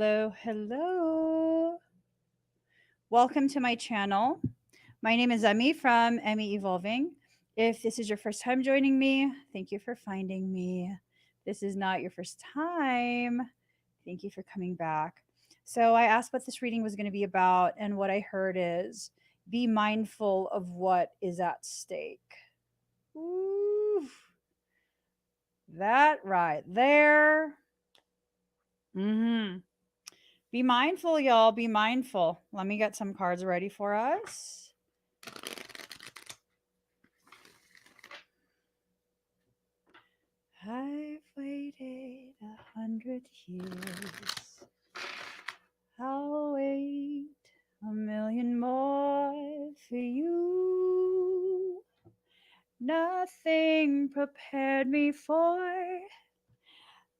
Hello, hello. Welcome to my channel. My name is Emmy from Emmy Evolving. If this is your first time joining me, thank you for finding me. This is not your first time. Thank you for coming back. So, I asked what this reading was going to be about, and what I heard is be mindful of what is at stake. Ooh, that right there. Mm-hmm. Be mindful, y'all. Be mindful. Let me get some cards ready for us. I've waited 100 years. I'll wait 1,000,000 more for you. Nothing prepared me for.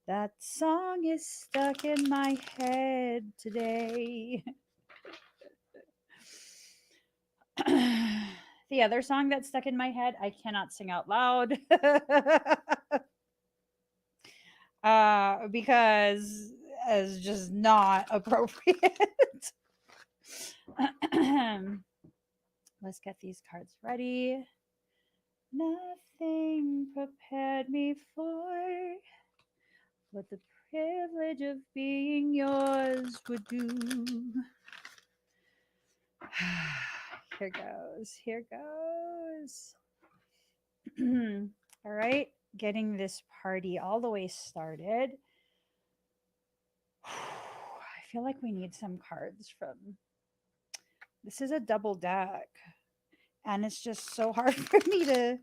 That song is stuck in my head today. The other song that's stuck in my head, I cannot sing out loud because it's just not appropriate. Let's get these cards ready. Nothing prepared me for what the privilege of being yours would do. Here goes. Here goes. All right. Getting this party all the way started. I feel like we need some cards from. This is a double deck. And it's just so hard for me to.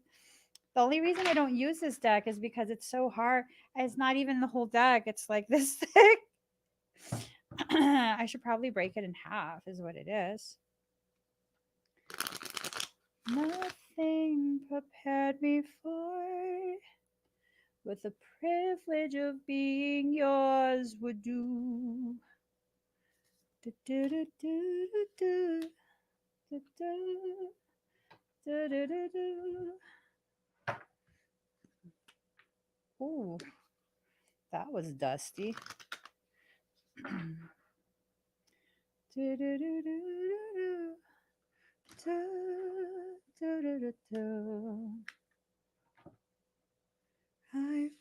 The only reason I don't use this deck is because it's so hard. It's not even the whole deck, it's like this thick. I should probably break it in half, is what it is. Nothing prepared me for what the privilege of being yours would do. Ooh, that was dusty. I've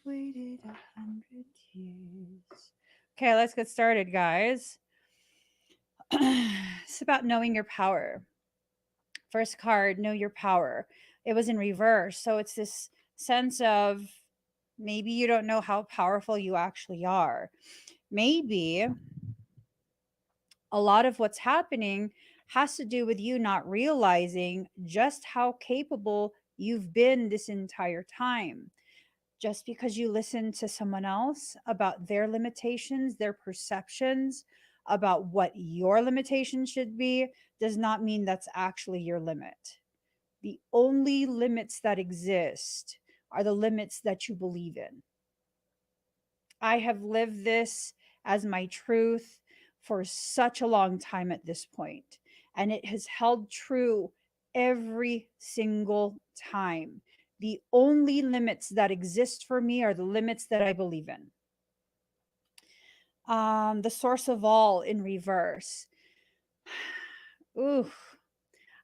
waited 100 years. Okay, let's get started, guys. It's about knowing your power. First card, know your power. It was in reverse. So it's this sense of maybe you don't know how powerful you actually are. Maybe a lot of what's happening has to do with you not realizing just how capable you've been this entire time. Just because you listen to someone else about their limitations, their perceptions about what your limitation should be, does not mean that's actually your limit. The only limits that exist are the limits that you believe in. I have lived this as my truth for such a long time at this point, and it has held true every single time. The only limits that exist for me are the limits that I believe in. The source of all in reverse. Ooh,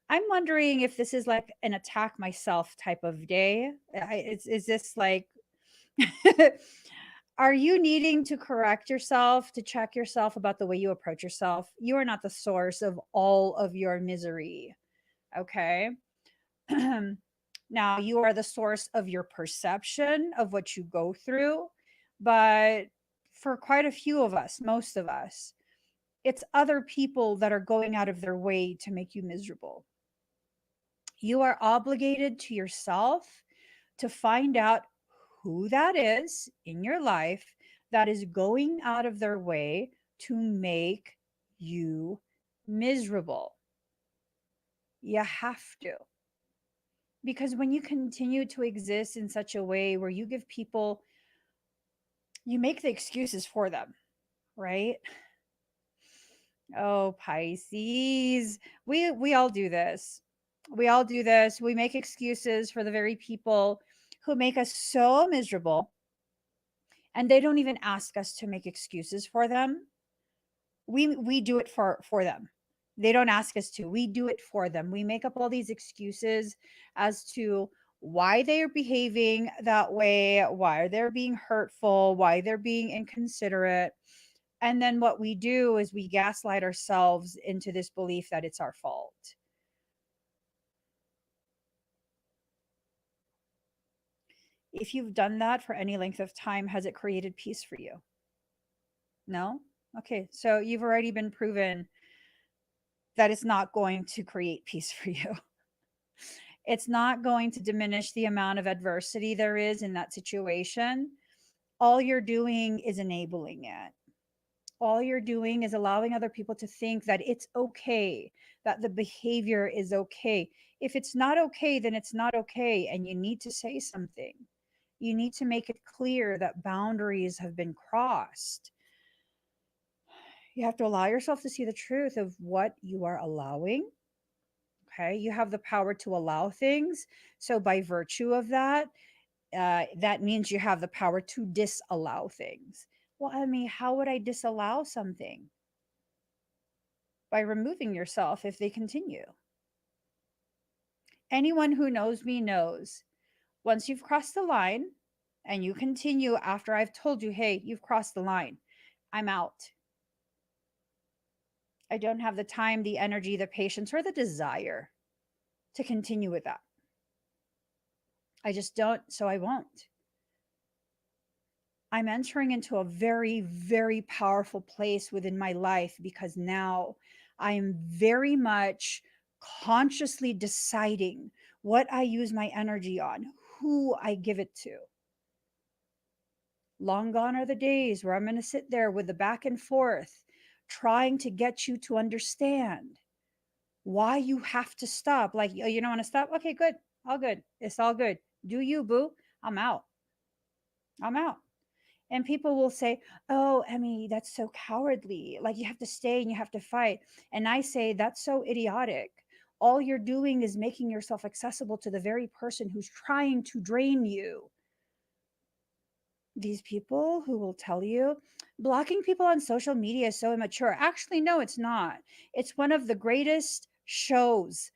I'm wondering if this is like an attack myself type of day. Is this like, are you needing to correct yourself, to check yourself about the way you approach yourself? You are not the source of all of your misery. Okay. Now, you are the source of your perception of what you go through. But for quite a few of us, most of us, it's other people that are going out of their way to make you miserable. You are obligated to yourself to find out who that is in your life that is going out of their way to make you miserable. You have to. Because when you continue to exist in such a way where you give people, you make the excuses for them, right? Oh, Pisces. We all do this. We all do this. We make excuses for the very people who make us so miserable, and they don't even ask us to make excuses for them. We do it for them. They don't ask us to. We do it for them. We make up all these excuses as to why they are behaving that way, why they're being hurtful, why they're being inconsiderate. And then what we do is we gaslight ourselves into this belief that it's our fault. If you've done that for any length of time, has it created peace for you? No? Okay, so you've already been proven that it's not going to create peace for you. It's not going to diminish the amount of adversity there is in that situation. All you're doing is enabling it. All you're doing is allowing other people to think that it's okay, that the behavior is okay. If it's not okay, then it's not okay. And you need to say something. You need to make it clear that boundaries have been crossed. You have to allow yourself to see the truth of what you are allowing. Okay. You have the power to allow things. So, by virtue of that, that means you have the power to disallow things. Well, I mean, how would I disallow something? By removing yourself if they continue. Anyone who knows me knows once you've crossed the line and you continue after I've told you, hey, you've crossed the line, I'm out. I don't have the time, the energy, the patience, or the desire to continue with that. I just don't, so I won't. I'm entering into a very, very powerful place within my life because now I am very much consciously deciding what I use my energy on, who I give it to. Long gone are the days where I'm going to sit there with the back and forth trying to get you to understand why you have to stop. Like, oh, you don't want to stop? Okay, good. All good. It's all good. Do you, boo? I'm out. I'm out. And people will say, oh, Emmy, that's so cowardly. Like, you have to stay and you have to fight. And I say, that's so idiotic. All you're doing is making yourself accessible to the very person who's trying to drain you. These people who will tell you blocking people on social media is so immature. Actually, no, it's not. It's one of the greatest shows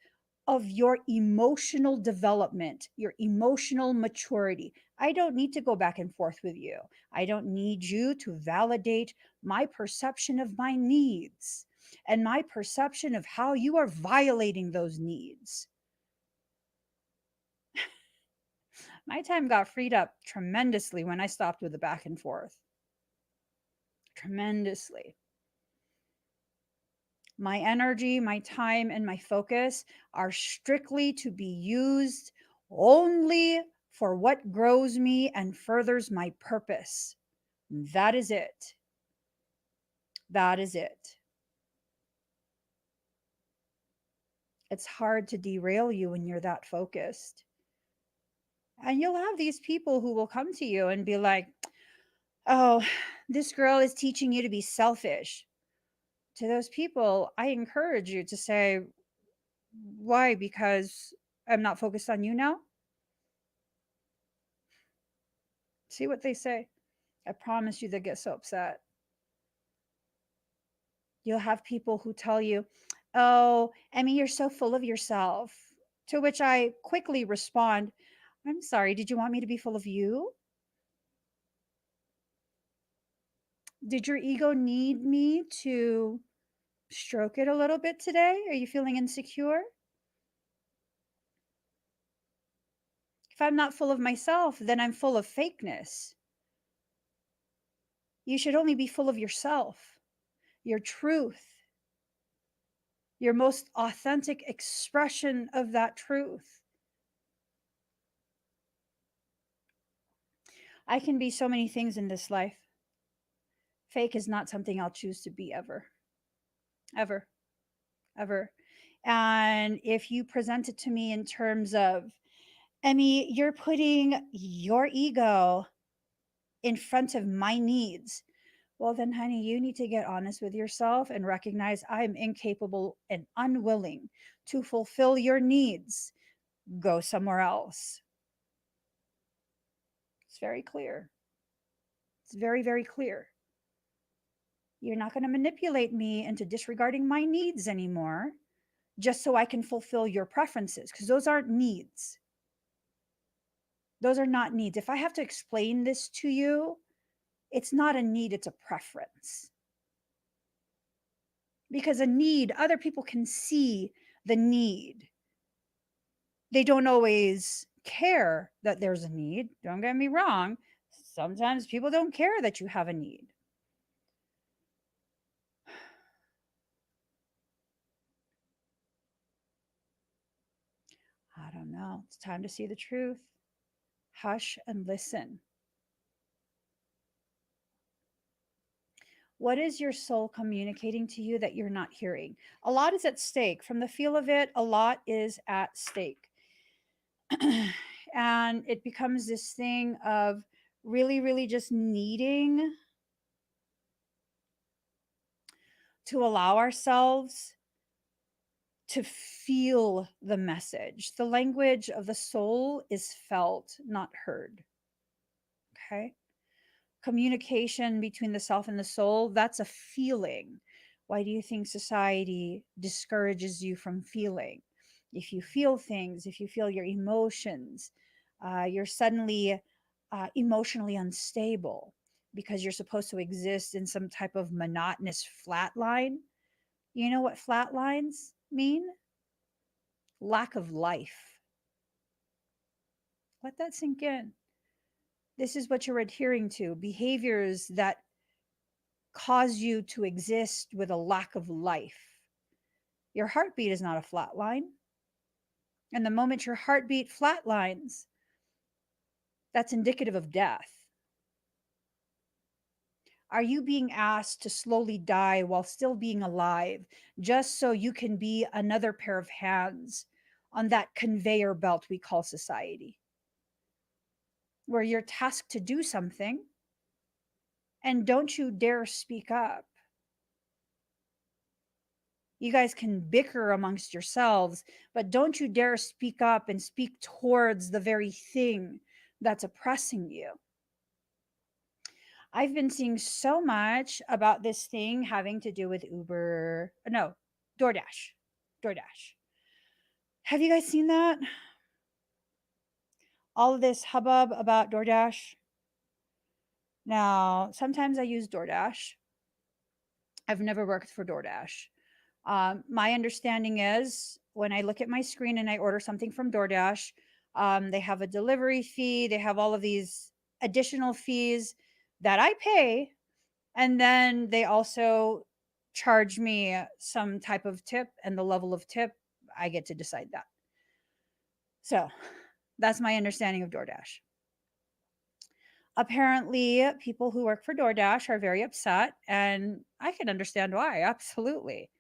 of your emotional development, your emotional maturity. I don't need to go back and forth with you. I don't need you to validate my perception of my needs and my perception of how you are violating those needs. My time got freed up tremendously when I stopped with the back and forth. Tremendously. My energy, my time, and my focus are strictly to be used only for what grows me and furthers my purpose. That is it. That is it. It's hard to derail you when you're that focused. And you'll have these people who will come to you and be like, oh, this girl is teaching you to be selfish. To those people, I encourage you to say, why? Because I'm not focused on you now? See what they say. I promise you they get so upset. You'll have people who tell you, oh, Emmy, you're so full of yourself. To which I quickly respond, I'm sorry, did you want me to be full of you? Did your ego need me to stroke it a little bit today? Are you feeling insecure? If I'm not full of myself, then I'm full of fakeness. You should only be full of yourself, your truth, your most authentic expression of that truth. I can be so many things in this life. Fake is not something I'll choose to be ever, ever, ever. And if you present it to me in terms of, Emmy, you're putting your ego in front of my needs. Well, then, honey, you need to get honest with yourself and recognize I'm incapable and unwilling to fulfill your needs. Go somewhere else. It's very clear. It's very, very clear. You're not going to manipulate me into disregarding my needs anymore just so I can fulfill your preferences, because those aren't needs. Those are not needs. If I have to explain this to you, it's not a need, it's a preference. Because a need, other people can see the need. They don't always care that there's a need. Don't get me wrong. Sometimes people don't care that you have a need. I don't know. It's time to see the truth. Hush and listen. What is your soul communicating to you that you're not hearing? A lot is at stake. From the feel of it, a lot is at stake. And it becomes this thing of really, really just needing to allow ourselves to feel the message. The language of the soul is felt, not heard. Okay. Communication between the self and the soul, that's a feeling. Why do you think society discourages you from feeling? If you feel things, if you feel your emotions, you're suddenly emotionally unstable because you're supposed to exist in some type of monotonous flat line. You know what flat lines mean? Lack of life. Let that sink in. This is what you're adhering to, behaviors that cause you to exist with a lack of life. Your heartbeat is not a flat line. And the moment your heartbeat flatlines, that's indicative of death. Are you being asked to slowly die while still being alive, just so you can be another pair of hands on that conveyor belt we call society, where you're tasked to do something and don't you dare speak up? You guys can bicker amongst yourselves, but don't you dare speak up and speak towards the very thing that's oppressing you. I've been seeing so much about this thing having to do with Uber. No, DoorDash. DoorDash. Have you guys seen that? All of this hubbub about DoorDash. Now, sometimes I use DoorDash. I've never worked for DoorDash. My understanding is when I look at my screen and I order something from DoorDash, they have a delivery fee, they have all of these additional fees that I pay. And then they also charge me some type of tip, and the level of tip, I get to decide that. So that's my understanding of DoorDash. Apparently, people who work for DoorDash are very upset, and I can understand why, absolutely.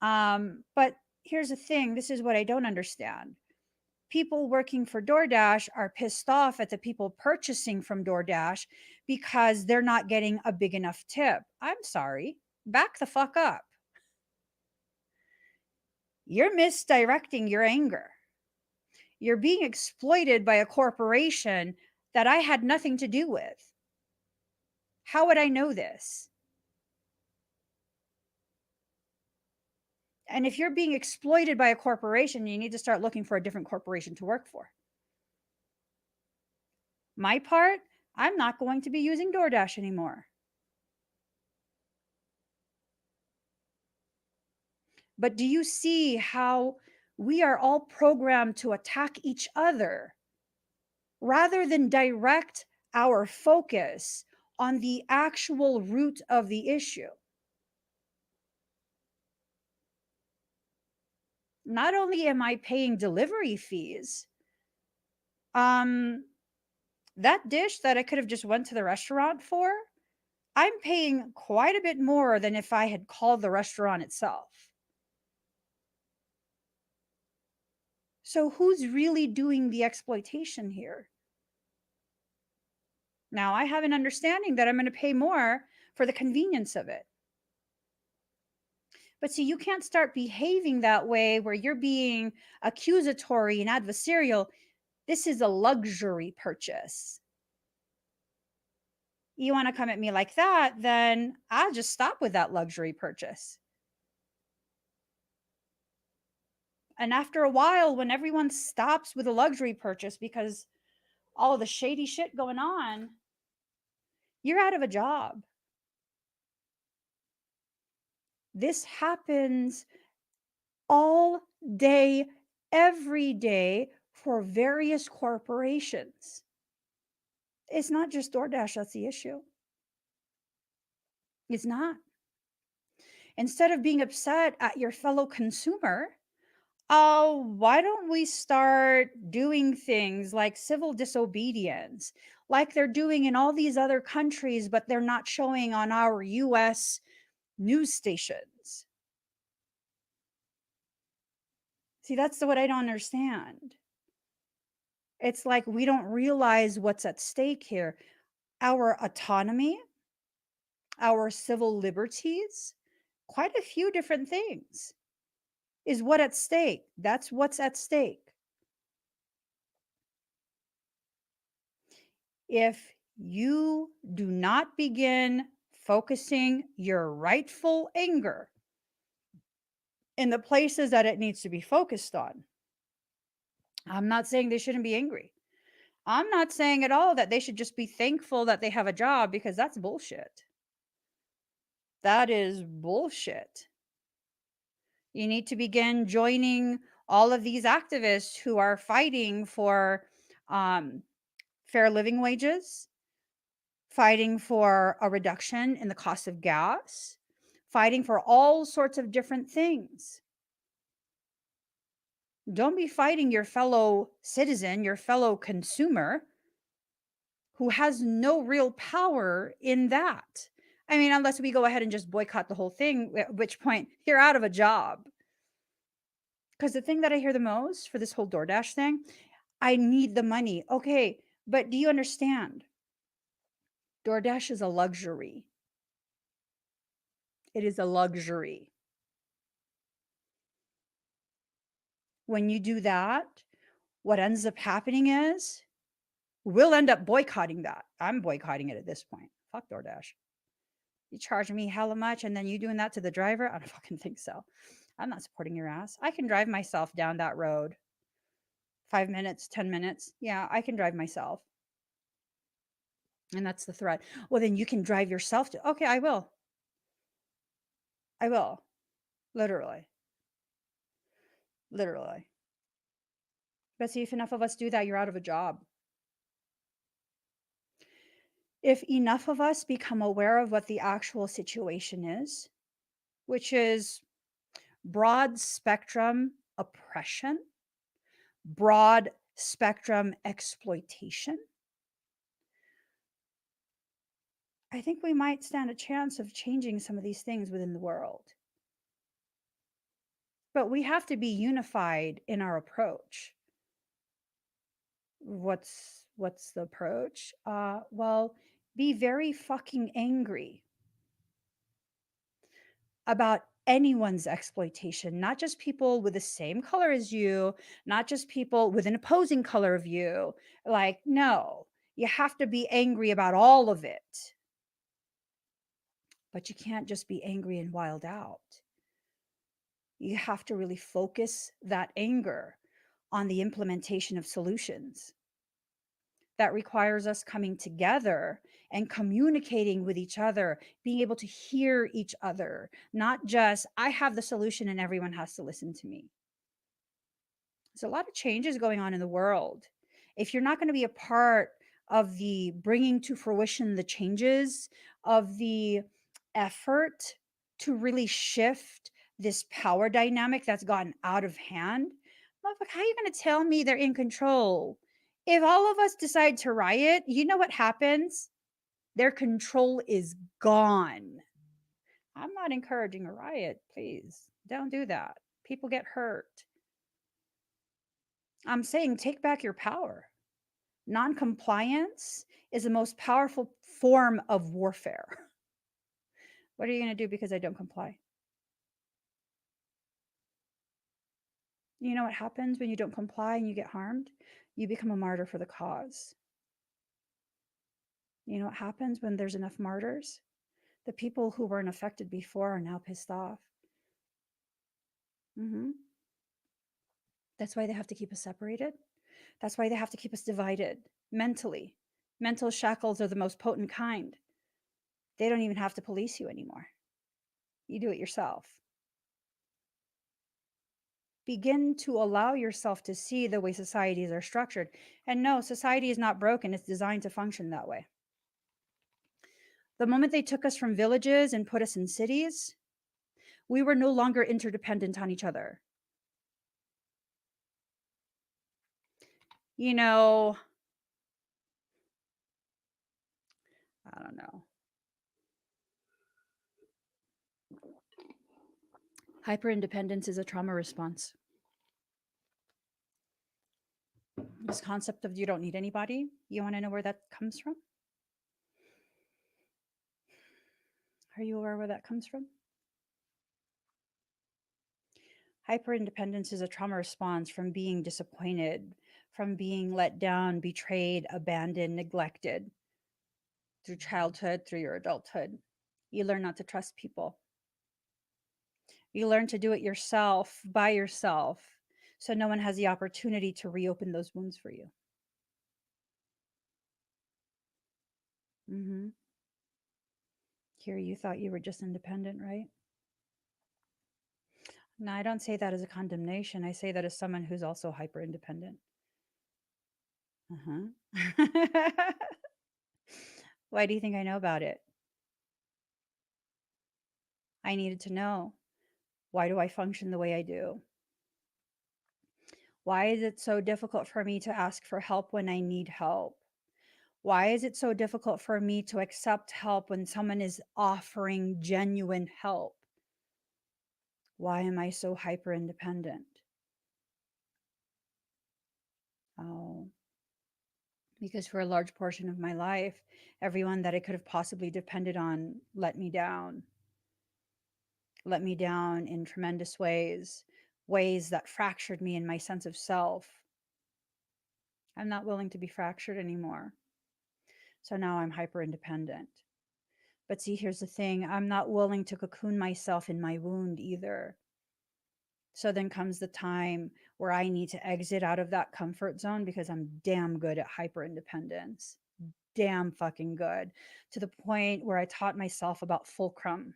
But here's the thing, this is what I don't understand. People working for DoorDash are pissed off at the people purchasing from DoorDash because they're not getting a big enough tip. I'm sorry. Back the fuck up. You're misdirecting your anger. You're being exploited by a corporation that I had nothing to do with. How would I know this? And if you're being exploited by a corporation, you need to start looking for a different corporation to work for. My part, I'm not going to be using DoorDash anymore. But do you see how we are all programmed to attack each other rather than direct our focus on the actual root of the issue? Not only am I paying delivery fees, that dish that I could have just went to the restaurant for, I'm paying quite a bit more than if I had called the restaurant itself. So who's really doing the exploitation here? Now I have an understanding that I'm going to pay more for the convenience of it. But see, you can't start behaving that way where you're being accusatory and adversarial. This is a luxury purchase. You want to come at me like that, then I'll just stop with that luxury purchase. And after a while, when everyone stops with a luxury purchase because all of the shady shit going on, you're out of a job. This happens all day, every day for various corporations. It's not just DoorDash that's the issue. It's not. Instead of being upset at your fellow consumer, oh, why don't we start doing things like civil disobedience, like they're doing in all these other countries, but they're not showing on our US news stations? See, that's what I don't understand. It's like we don't realize what's at stake here. Our autonomy, our civil liberties, quite a few different things is what at stake. That's what's at stake. If you do not begin focusing your rightful anger in the places that it needs to be focused on, I'm not saying they shouldn't be angry. I'm not saying at all that they should just be thankful that they have a job, because that's bullshit. That is bullshit. You need to begin joining all of these activists who are fighting for um, fair living wages, fighting for a reduction in the cost of gas, fighting for all sorts of different things. Don't be fighting your fellow citizen, your fellow consumer, who has no real power in that. I mean, unless we go ahead and just boycott the whole thing, at which point you're out of a job. Because the thing that I hear the most for this whole DoorDash thing, I need the money. Okay, but do you understand? DoorDash is a luxury. It is a luxury. When you do that, what ends up happening is we'll end up boycotting that. I'm boycotting it at this point. Fuck DoorDash. You charge me hella much and then you doing that to the driver? I don't fucking think so. I'm not supporting your ass. I can drive myself down that road. 5 minutes, 10 minutes. Yeah, I can drive myself. And that's the threat. Well, then you can drive yourself to. Okay, I will. I will. Literally. Literally. But see, if enough of us do that, you're out of a job. If enough of us become aware of what the actual situation is, which is broad spectrum oppression, broad spectrum exploitation, I think we might stand a chance of changing some of these things within the world. But we have to be unified in our approach. What's the approach? Well, be very fucking angry about anyone's exploitation, not just people with the same color as you, not just people with an opposing color of you. Like, no, you have to be angry about all of it. But you can't just be angry and wild out. You have to really focus that anger on the implementation of solutions. That requires us coming together and communicating with each other, being able to hear each other, not just, I have the solution and everyone has to listen to me. There's a lot of changes going on in the world. If you're not going to be a part of the bringing to fruition the changes, of the effort to really shift this power dynamic that's gotten out of hand, motherfucker, how are you going to tell me they're in control? If all of us decide to riot, you know what happens? Their control is gone. I'm not encouraging a riot, please. Don't do that. People get hurt. I'm saying take back your power. Non-compliance is the most powerful form of warfare. What are you going to do because I don't comply? You know what happens when you don't comply and you get harmed? You become a martyr for the cause. You know what happens when there's enough martyrs? The people who weren't affected before are now pissed off. Hmm. That's why they have to keep us separated. That's why they have to keep us divided mentally. Mental shackles are the most potent kind. They don't even have to police you anymore. You do it yourself. Begin to allow yourself to see the way societies are structured. And no, society is not broken, it's designed to function that way. The moment they took us from villages and put us in cities, we were no longer interdependent on each other. You know, I don't know. Hyperindependence is a trauma response. This concept of you don't need anybody, you want to know where that comes from? Are you aware where that comes from? Hyperindependence is a trauma response from being disappointed, from being let down, betrayed, abandoned, neglected through childhood, through your adulthood. You learn not to trust people. You learn to do it yourself, by yourself, so no one has the opportunity to reopen those wounds for you. Mm-hmm. Here, you thought you were just independent, right? No, I don't say that as a condemnation. I say that as someone who's also hyper independent. Uh-huh. Why do you think I know about it? I needed to know. Why do I function the way I do? Why is it so difficult for me to ask for help when I need help? Why is it so difficult for me to accept help when someone is offering genuine help? Why am I so hyper independent? Oh, because for a large portion of my life, everyone that I could have possibly depended on let me down in tremendous ways, ways that fractured me in my sense of self. I'm not willing to be fractured anymore. So now I'm hyper independent. But see, here's the thing, I'm not willing to cocoon myself in my wound either. So then comes the time where I need to exit out of that comfort zone because I'm damn good at hyper independence. Damn fucking good. To the point where I taught myself about fulcrum.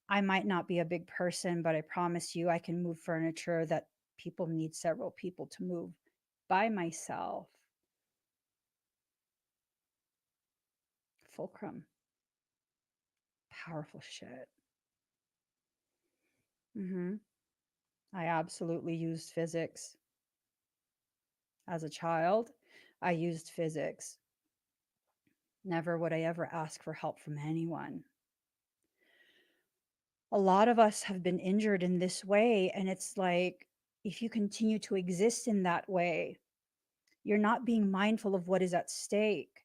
I might not be a big person, but I promise you I can move furniture that people need several people to move by myself. Fulcrum. Powerful shit. I absolutely used physics. As a child, I used physics. Never would I ever ask for help from anyone. A lot of us have been injured in this way, and it's like if you continue to exist in that way, you're not being mindful of what is at stake.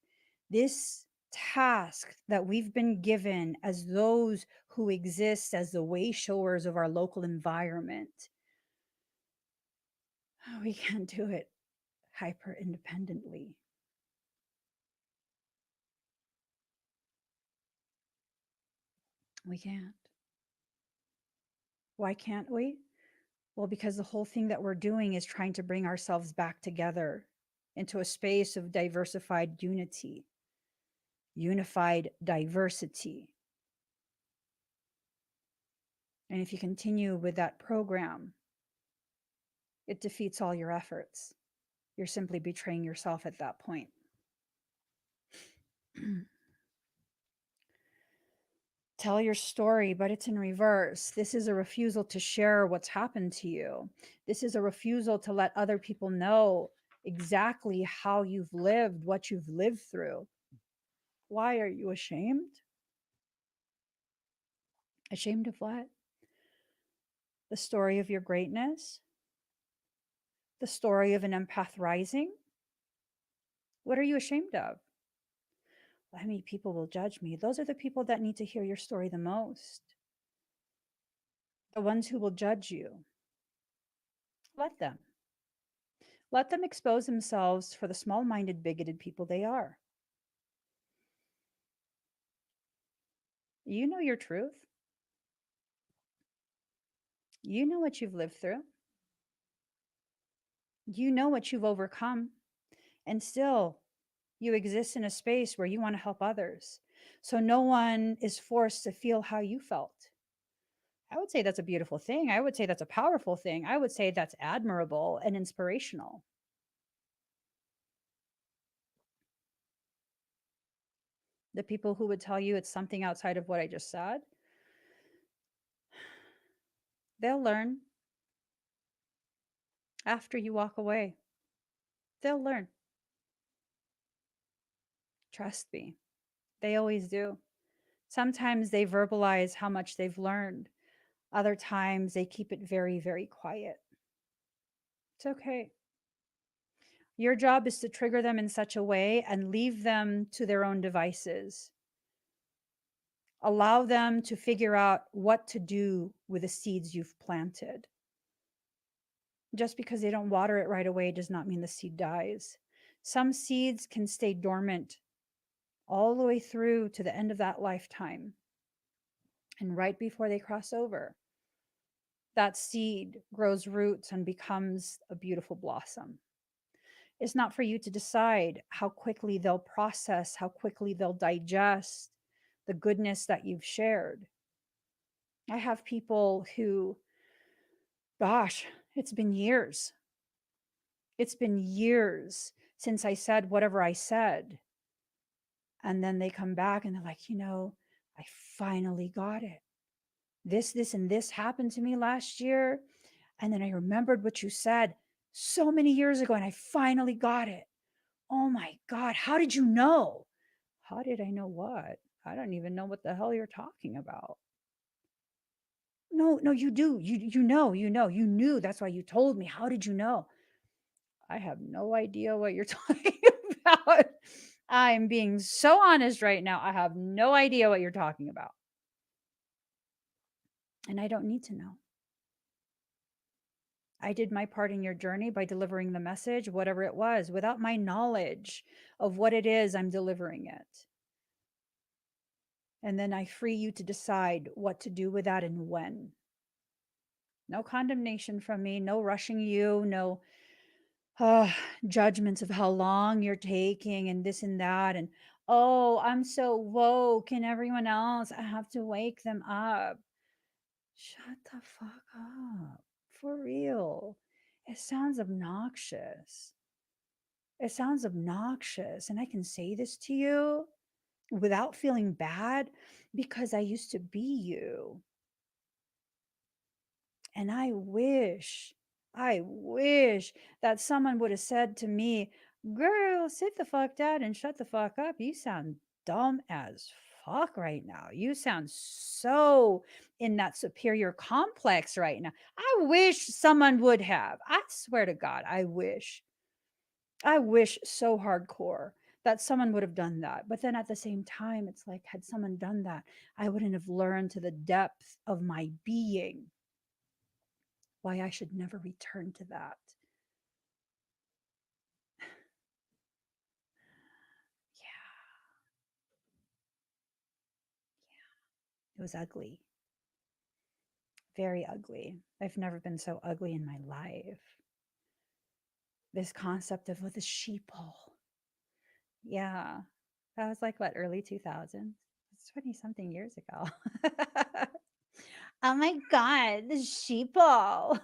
This task that we've been given as those who exist as the way showers of our local environment, we can't do it hyper independently. We can't. Why can't we? Well, because the whole thing that we're doing is trying to bring ourselves back together into a space of diversified unity, unified diversity. And if you continue with that program, it defeats all your efforts. You're simply betraying yourself at that point. Tell your story, but it's in reverse. This is a refusal to share what's happened to you. This is a refusal to let other people know exactly how you've lived, what you've lived through. Why are you ashamed? Ashamed of what? The story of your greatness? The story of an empath rising? What are you ashamed of? I mean, people will judge me. Those are the people that need to hear your story the most. The ones who will judge you. Let them. Let them expose themselves for the small minded, bigoted people they are. You know your truth. You know what you've lived through. You know what you've overcome. And still, you exist in a space where you want to help others. So no one is forced to feel how you felt. I would say that's a beautiful thing. I would say that's a powerful thing. I would say that's admirable and inspirational. The people who would tell you it's something outside of what I just said, they'll learn after you walk away. They'll learn. Trust me. They always do. Sometimes they verbalize how much they've learned. Other times they keep it very, very quiet. It's okay. Your job is to trigger them in such a way and leave them to their own devices. Allow them to figure out what to do with the seeds you've planted. Just because they don't water it right away does not mean the seed dies. Some seeds can stay dormant all the way through to the end of that lifetime. And right before they cross over, that seed grows roots and becomes a beautiful blossom. It's not for you to decide how quickly they'll process, how quickly they'll digest the goodness that you've shared. I have people who, gosh, it's been years. It's been years since I said whatever I said. And then they come back and they're like, I finally got it. This, and this happened to me last year. And then I remembered what you said so many years ago and I finally got it. Oh my God, how did you know? How did I know what? I don't even know what the hell you're talking about. No, you do. You knew. That's why you told me. How did you know? I have no idea what you're talking about. I'm being so honest right now. I have no idea what you're talking about. And I don't need to know. I did my part in your journey by delivering the message, whatever it was. Without my knowledge of what it is, I'm delivering it. And then I free you to decide what to do with that and when. No condemnation from me, no rushing you, no uh, judgments of how long you're taking and this and that. And, oh, I'm so woke and everyone else, I have to wake them up. Shut the fuck up. For real. It sounds obnoxious. It sounds obnoxious. And I can say this to you without feeling bad because I used to be you. And I wish that someone would have said to me, girl, sit the fuck down and shut the fuck up. You sound dumb as fuck right now. You sound so in that superior complex right now. I wish someone would have. I swear to God, I wish. I wish so hardcore that someone would have done that. But then at the same time, it's like, had someone done that, I wouldn't have learned to the depth of my being why I should never return to that. Yeah, it was ugly, very ugly. I've never been so ugly in my life. This concept of the sheeple. Yeah, that was like what, early 2000s? It's 20 something years ago. Oh my God, the sheeple.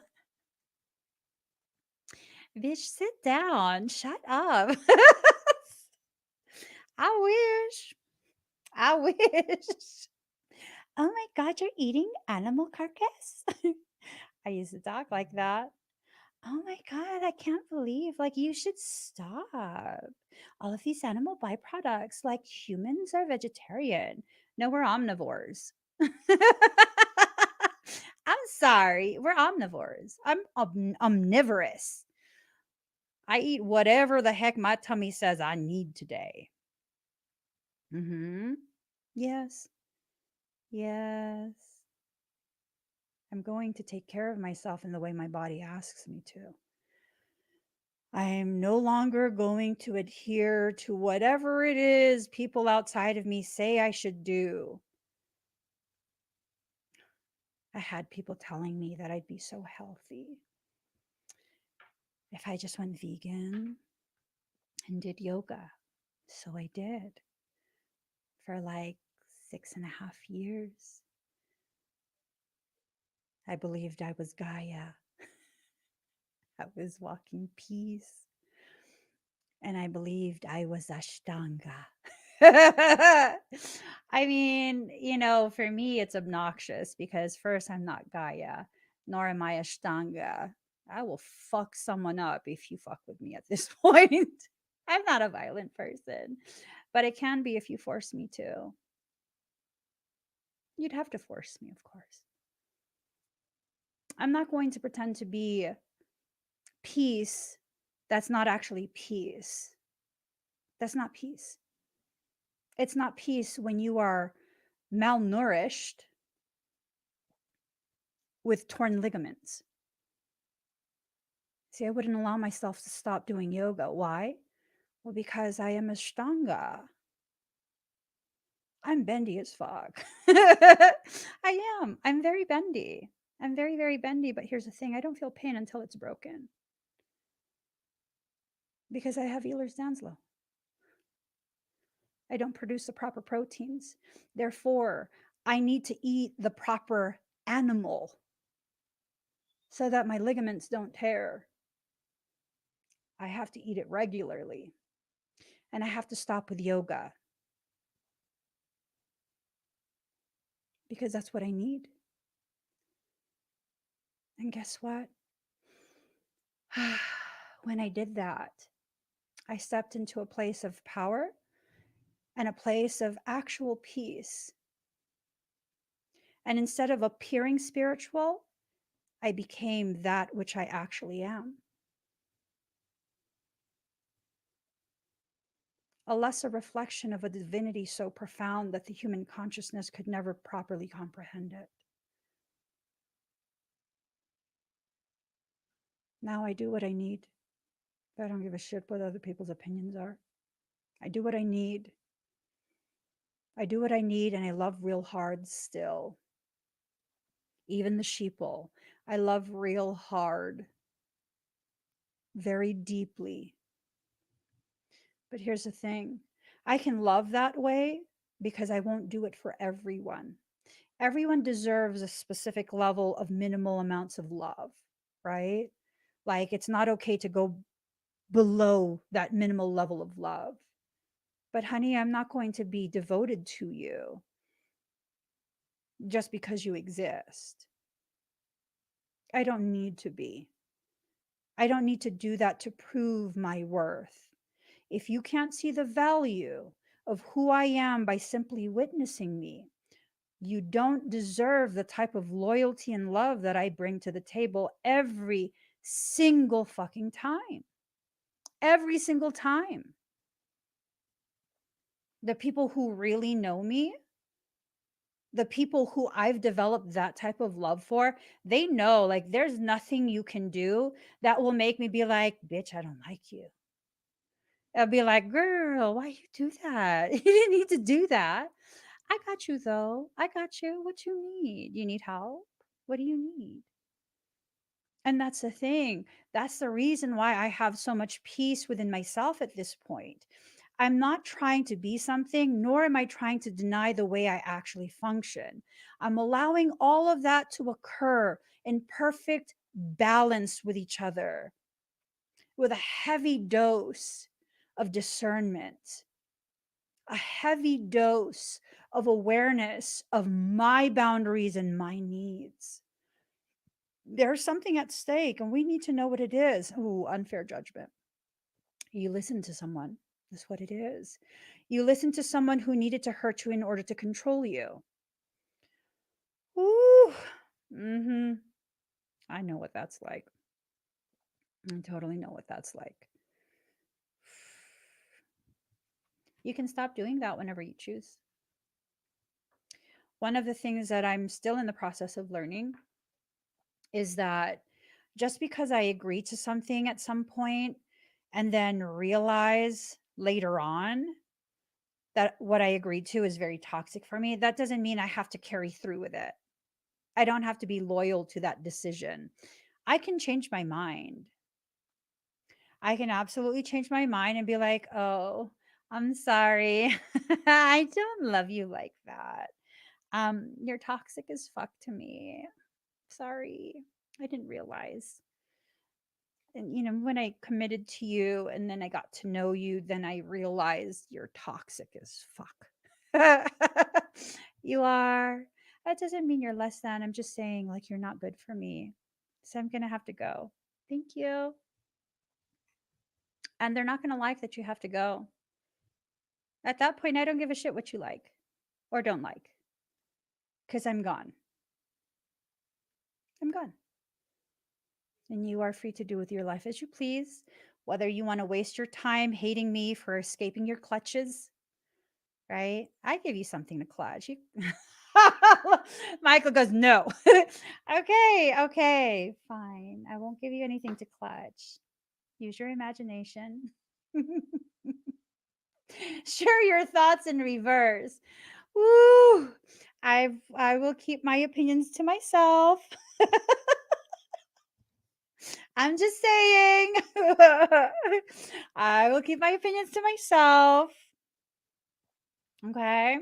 Bitch, sit down. Shut up. I wish. I wish. Oh my God, you're eating animal carcass? I used to talk like that. Oh my God, I can't believe, like, you should stop. All of these animal byproducts, like, humans are vegetarian. No, we're omnivores. I'm sorry, we're omnivores. I'm omnivorous. I eat whatever the heck my tummy says I need today. Mm-hmm. Yes. Yes. I'm going to take care of myself in the way my body asks me to. I am no longer going to adhere to whatever it is people outside of me say I should do. I had people telling me that I'd be so healthy if I just went vegan and did yoga. So I did for like 6.5 years. I believed I was Gaia. I was walking peace. And I believed I was Ashtanga. I mean, for me, it's obnoxious because first, I'm not Gaia, nor am I Ashtanga. I will fuck someone up if you fuck with me at this point. I'm not a violent person, but it can be if you force me to. You'd have to force me, of course. I'm not going to pretend to be peace that's not actually peace. That's not peace. It's not peace when you are malnourished with torn ligaments. See, I wouldn't allow myself to stop doing yoga. Why? Well, because I am Ashtanga. I'm bendy as fuck. I am. I'm very bendy. I'm very, very bendy. But here's the thing, I don't feel pain until it's broken because I have Ehlers-Danlos. I don't produce the proper proteins. Therefore, I need to eat the proper animal so that my ligaments don't tear. I have to eat it regularly. And I have to stop with yoga because that's what I need. And guess what? When I did that, I stepped into a place of power and a place of actual peace. And instead of appearing spiritual, I became that which I actually am. A lesser reflection of a divinity so profound that the human consciousness could never properly comprehend it. Now I do what I need. I don't give a shit what other people's opinions are. I do what I need. I do what I need, and I love real hard still. Even the sheeple. I love real hard, very deeply. But here's the thing, I can love that way because I won't do it for everyone. Everyone deserves a specific level of minimal amounts of love, right? Like, it's not okay to go below that minimal level of love. But honey, I'm not going to be devoted to you just because you exist. I don't need to be. I don't need to do that to prove my worth. If you can't see the value of who I am by simply witnessing me, you don't deserve the type of loyalty and love that I bring to the table every single fucking time. Every single time. The people who really know me, the people who I've developed that type of love for, they know, like, there's nothing you can do that will make me be like, bitch, I don't like you. I'll be like, girl, why you do that? You didn't need to do that. I got you though. I got you. What you need? You need help? What do you need? And that's the thing. That's the reason why I have so much peace within myself at this point. I'm not trying to be something, nor am I trying to deny the way I actually function. I'm allowing all of that to occur in perfect balance with each other, with a heavy dose of discernment, a heavy dose of awareness of my boundaries and my needs. There's something at stake, and we need to know what it is. Ooh, unfair judgment. You listen to someone. That's what it is. You listen to someone who needed to hurt you in order to control you. Ooh. Mm-hmm. I know what that's like. I totally know what that's like. You can stop doing that whenever you choose. One of the things that I'm still in the process of learning is that just because I agree to something at some point and then realize later on that what I agreed to is very toxic for me, that doesn't mean I have to carry through with it. I don't have to be loyal to that decision. I can change my mind. I can absolutely change my mind and be like, "Oh, I'm sorry. I don't love you like that. You're toxic as fuck to me. Sorry. I didn't realize." And when I committed to you and then I got to know you, then I realized you're toxic as fuck. You are. That doesn't mean you're less than. I'm just saying, like, you're not good for me. So I'm going to have to go. Thank you. And they're not going to like that you have to go. At that point, I don't give a shit what you like or don't like because I'm gone. I'm gone. And you are free to do with your life as you please. Whether you want to waste your time hating me for escaping your clutches, right? I give you something to clutch. Michael goes, no. Okay, fine. I won't give you anything to clutch. Use your imagination. Share your thoughts in reverse. Woo! I will keep my opinions to myself. I'm just saying. I will keep my opinions to myself. Okay.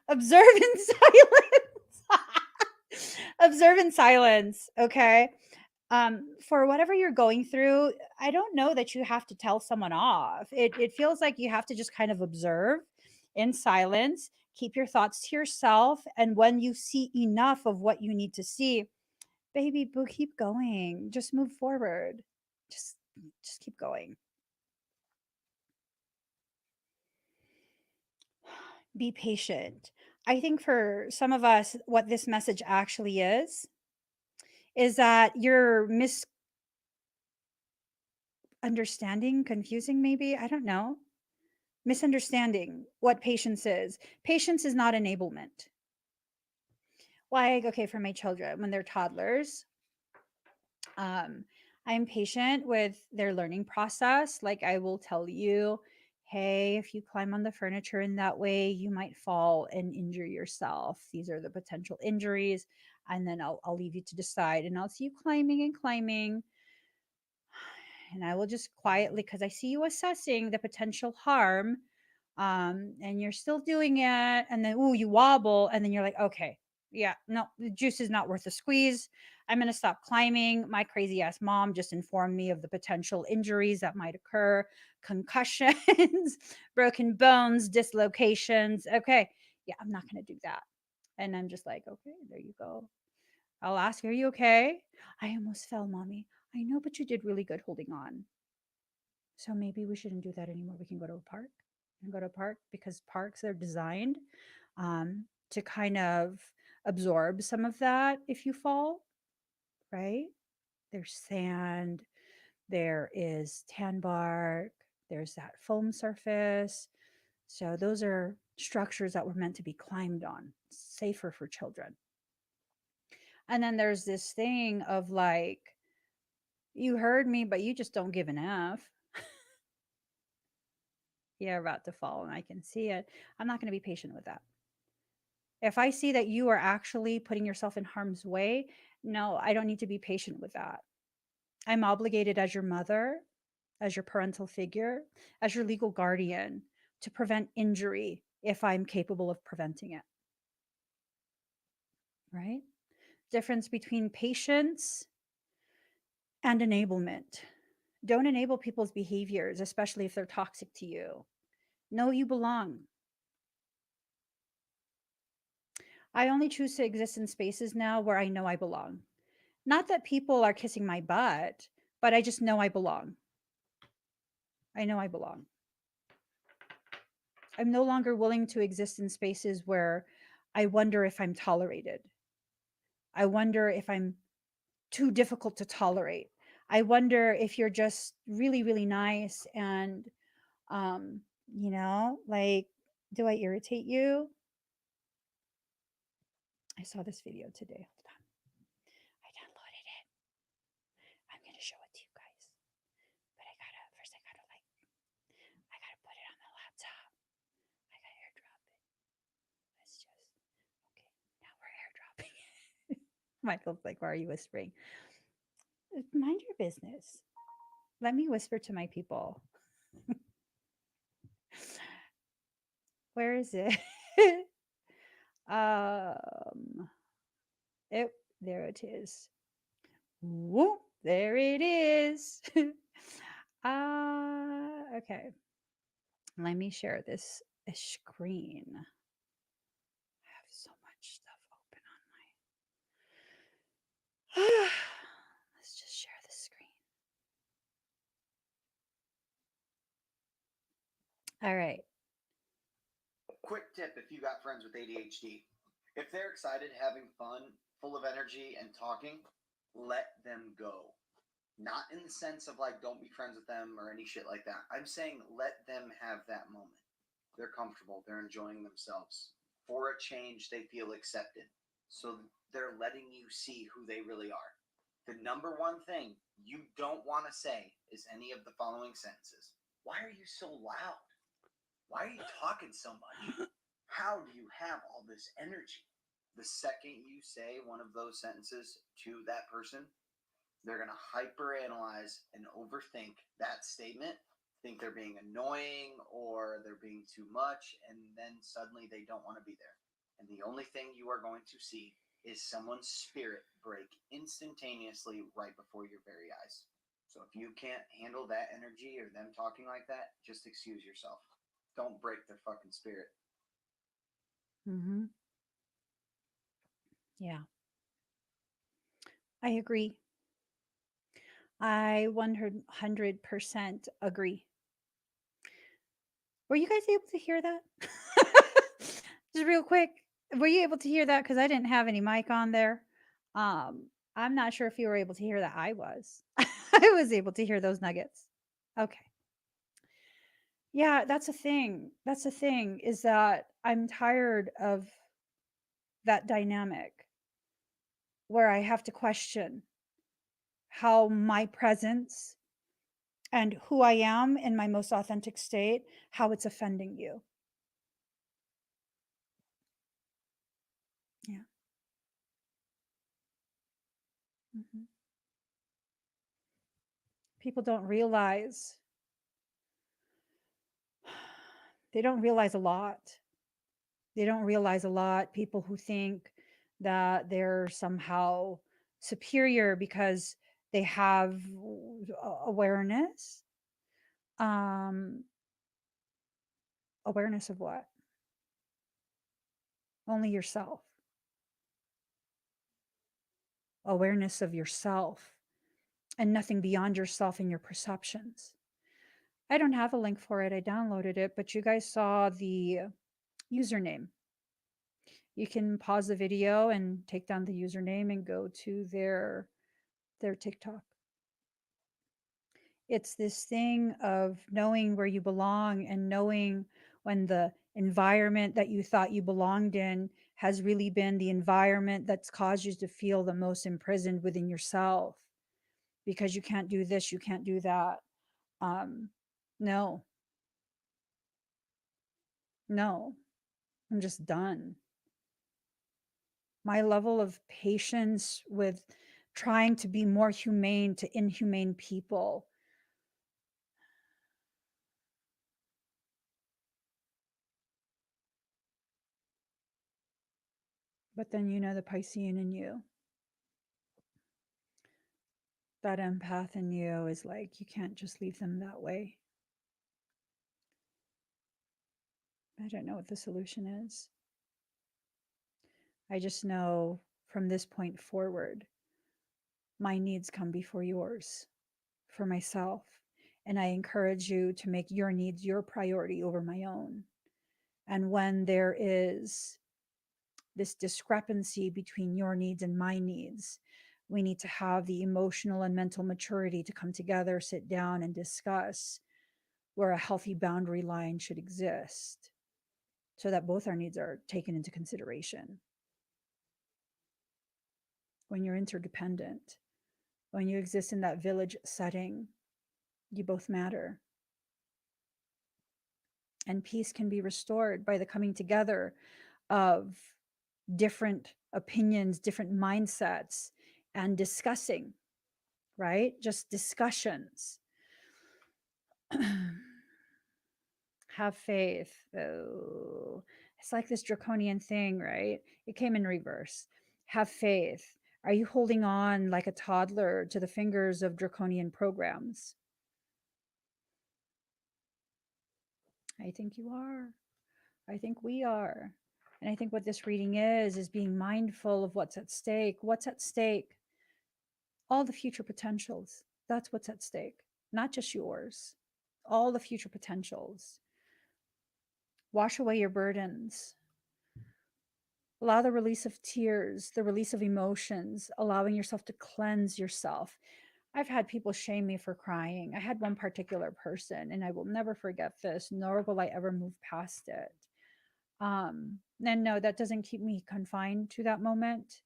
Observe in silence. Observe in silence. Okay. For whatever you're going through, I don't know that you have to tell someone off. It feels like you have to just kind of observe in silence, keep your thoughts to yourself, and when you see enough of what you need to see, baby boo, keep going. Just move forward. Just just keep going. Be patient. I think for some of us, what this message actually is that you're misunderstanding, confusing, maybe. I don't know. Misunderstanding what patience is. Patience is not enablement. Like, okay, for my children, when they're toddlers, um, I'm patient with their learning process. Like, I will tell you, hey, if you climb on the furniture in that way, you might fall and injure yourself. These are the potential injuries. And then I'll leave you to decide. And I'll see you climbing and climbing. And I will just quietly, because I see you assessing the potential harm, and you're still doing it, and then ooh, you wobble, and then you're like, okay, yeah, no, the juice is not worth the squeeze. I'm gonna stop climbing. My crazy ass mom just informed me of the potential injuries that might occur, concussions, broken bones, dislocations. Okay, yeah, I'm not gonna do that. And I'm just like, okay, there you go. I'll ask, are you okay? I almost fell, mommy. I know, but you did really good holding on. So maybe we shouldn't do that anymore. We can go to a park and go to a park because parks are designed to kind of absorb some of that if you fall, right? There's sand, there is tan bark, there's that foam surface. So those are structures that were meant to be climbed on, safer for children. And then there's this thing of like, you heard me, but you just don't give an F. You're about to fall and I can see it. I'm not going to be patient with that. If I see that you are actually putting yourself in harm's way, no, I don't need to be patient with that. I'm obligated as your mother, as your parental figure, as your legal guardian to prevent injury if I'm capable of preventing it. Right? Difference between patience and enablement. Don't enable people's behaviors, especially if they're toxic to you. Know you belong. I only choose to exist in spaces now where I know I belong. Not that people are kissing my butt, but I just know I belong. I know I belong. I'm no longer willing to exist in spaces where I wonder if I'm tolerated. I wonder if I'm too difficult to tolerate. I wonder if you're just really, really nice and, like, do I irritate you? I saw this video today. Hold on. I downloaded it. I'm going to show it to you guys. But first I gotta put it on the laptop. I gotta airdrop it. Let's just, okay. Michael's like, why are you whispering? Mind your business. Let me whisper to my people. Where is it? um, it there it is. Whoop, there it is. Okay. Let me share this screen. I have so much stuff open on my. Let's just share the screen. All right. Quick tip if you got friends with ADHD. If they're excited, having fun, full of energy, and talking, let them go. Not in the sense of like, don't be friends with them or any shit like that. I'm saying let them have that moment. They're comfortable, they're enjoying themselves. For a change, they feel accepted. So they're letting you see who they really are. The number one thing you don't want to say is any of the following sentences. Why are you so loud? Why are you talking so much? How do you have all this energy? The second you say one of those sentences to that person, they're going to hyperanalyze and overthink that statement, think they're being annoying or they're being too much, and then suddenly they don't want to be there. And the only thing you are going to see is someone's spirit break instantaneously right before your very eyes. So if you can't handle that energy or them talking like that, just excuse yourself. Don't break their fucking spirit. Mm-hmm. Yeah, I agree. I 100% agree. Were you guys able to hear that? Just real quick, were you able to hear that? Because I didn't have any mic on there. Um, I'm not sure if you were able to hear that. I was. I was able to hear those nuggets. Okay. Yeah, that's a thing. That's the thing is that I'm tired of that dynamic where I have to question how my presence and who I am in my most authentic state, how it's offending you. Yeah. Mhm. People don't realize, they don't realize a lot. They don't realize a lot. People who think that they're somehow superior because they have awareness. Um, awareness of what? Only yourself. Awareness of yourself and nothing beyond yourself and your perceptions. I don't have a link for it. I downloaded it, but you guys saw the username. You can pause the video and take down the username and go to their TikTok. It's this thing of knowing where you belong and knowing when the environment that you thought you belonged in has really been the environment that's caused you to feel the most imprisoned within yourself because you can't do this, you can't do that. Um, no, no, I'm just done. My level of patience with trying to be more humane to inhumane people. But then, the Piscean in you, that empath in you is like, you can't just leave them that way. I don't know what the solution is. I just know from this point forward, my needs come before yours for myself. And I encourage you to make your needs your priority over my own. And when there is this discrepancy between your needs and my needs, we need to have the emotional and mental maturity to come together, sit down, and discuss where a healthy boundary line should exist so that both our needs are taken into consideration. When you're interdependent, when you exist in that village setting, you both matter. And peace can be restored by the coming together of different opinions, different mindsets, and discussing, right? Just discussions. Have faith. Oh, it's like this draconian thing, right? It came in reverse. Have faith. Are you holding on like a toddler to the fingers of draconian programs? I think you are. I think we are. And I think what this reading is being mindful of what's at stake. What's at stake? All the future potentials. That's what's at stake, not just yours. All the future potentials. Wash away your burdens. Allow the release of tears, the release of emotions, allowing yourself to cleanse yourself. I've had people shame me for crying. I had one particular person, and I will never forget this, nor will I ever move past it. And no, that doesn't keep me confined to that moment.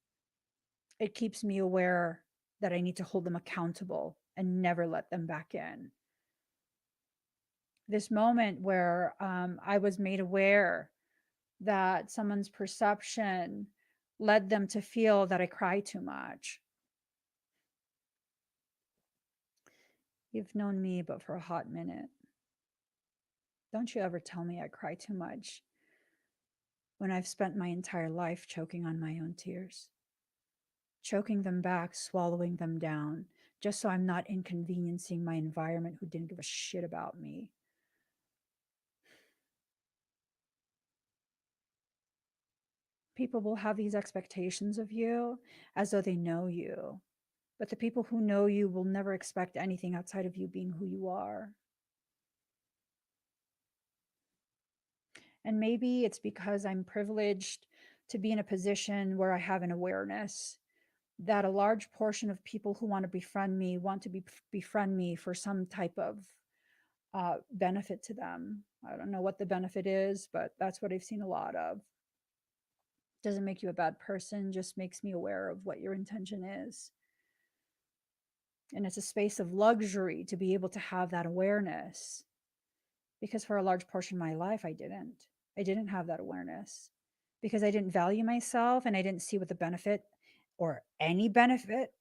It keeps me aware that I need to hold them accountable and never let them back in. This moment where I was made aware that someone's perception led them to feel that I cry too much. You've known me, but for a hot minute. Don't you ever tell me I cry too much when I've spent my entire life choking on my own tears, choking them back, swallowing them down, just so I'm not inconveniencing my environment who didn't give a shit about me. People will have these expectations of you as though they know you. But the people who know you will never expect anything outside of you being who you are. And maybe it's because I'm privileged to be in a position where I have an awareness that a large portion of people who want to befriend me want to befriend me for some type of benefit to them. I don't know what the benefit is, but that's what I've seen a lot of. Doesn't make you a bad person, just makes me aware of what your intention is. And it's a space of luxury to be able to have that awareness, because for a large portion of my life, I didn't have that awareness because I didn't value myself and I didn't see what the benefit or any benefit,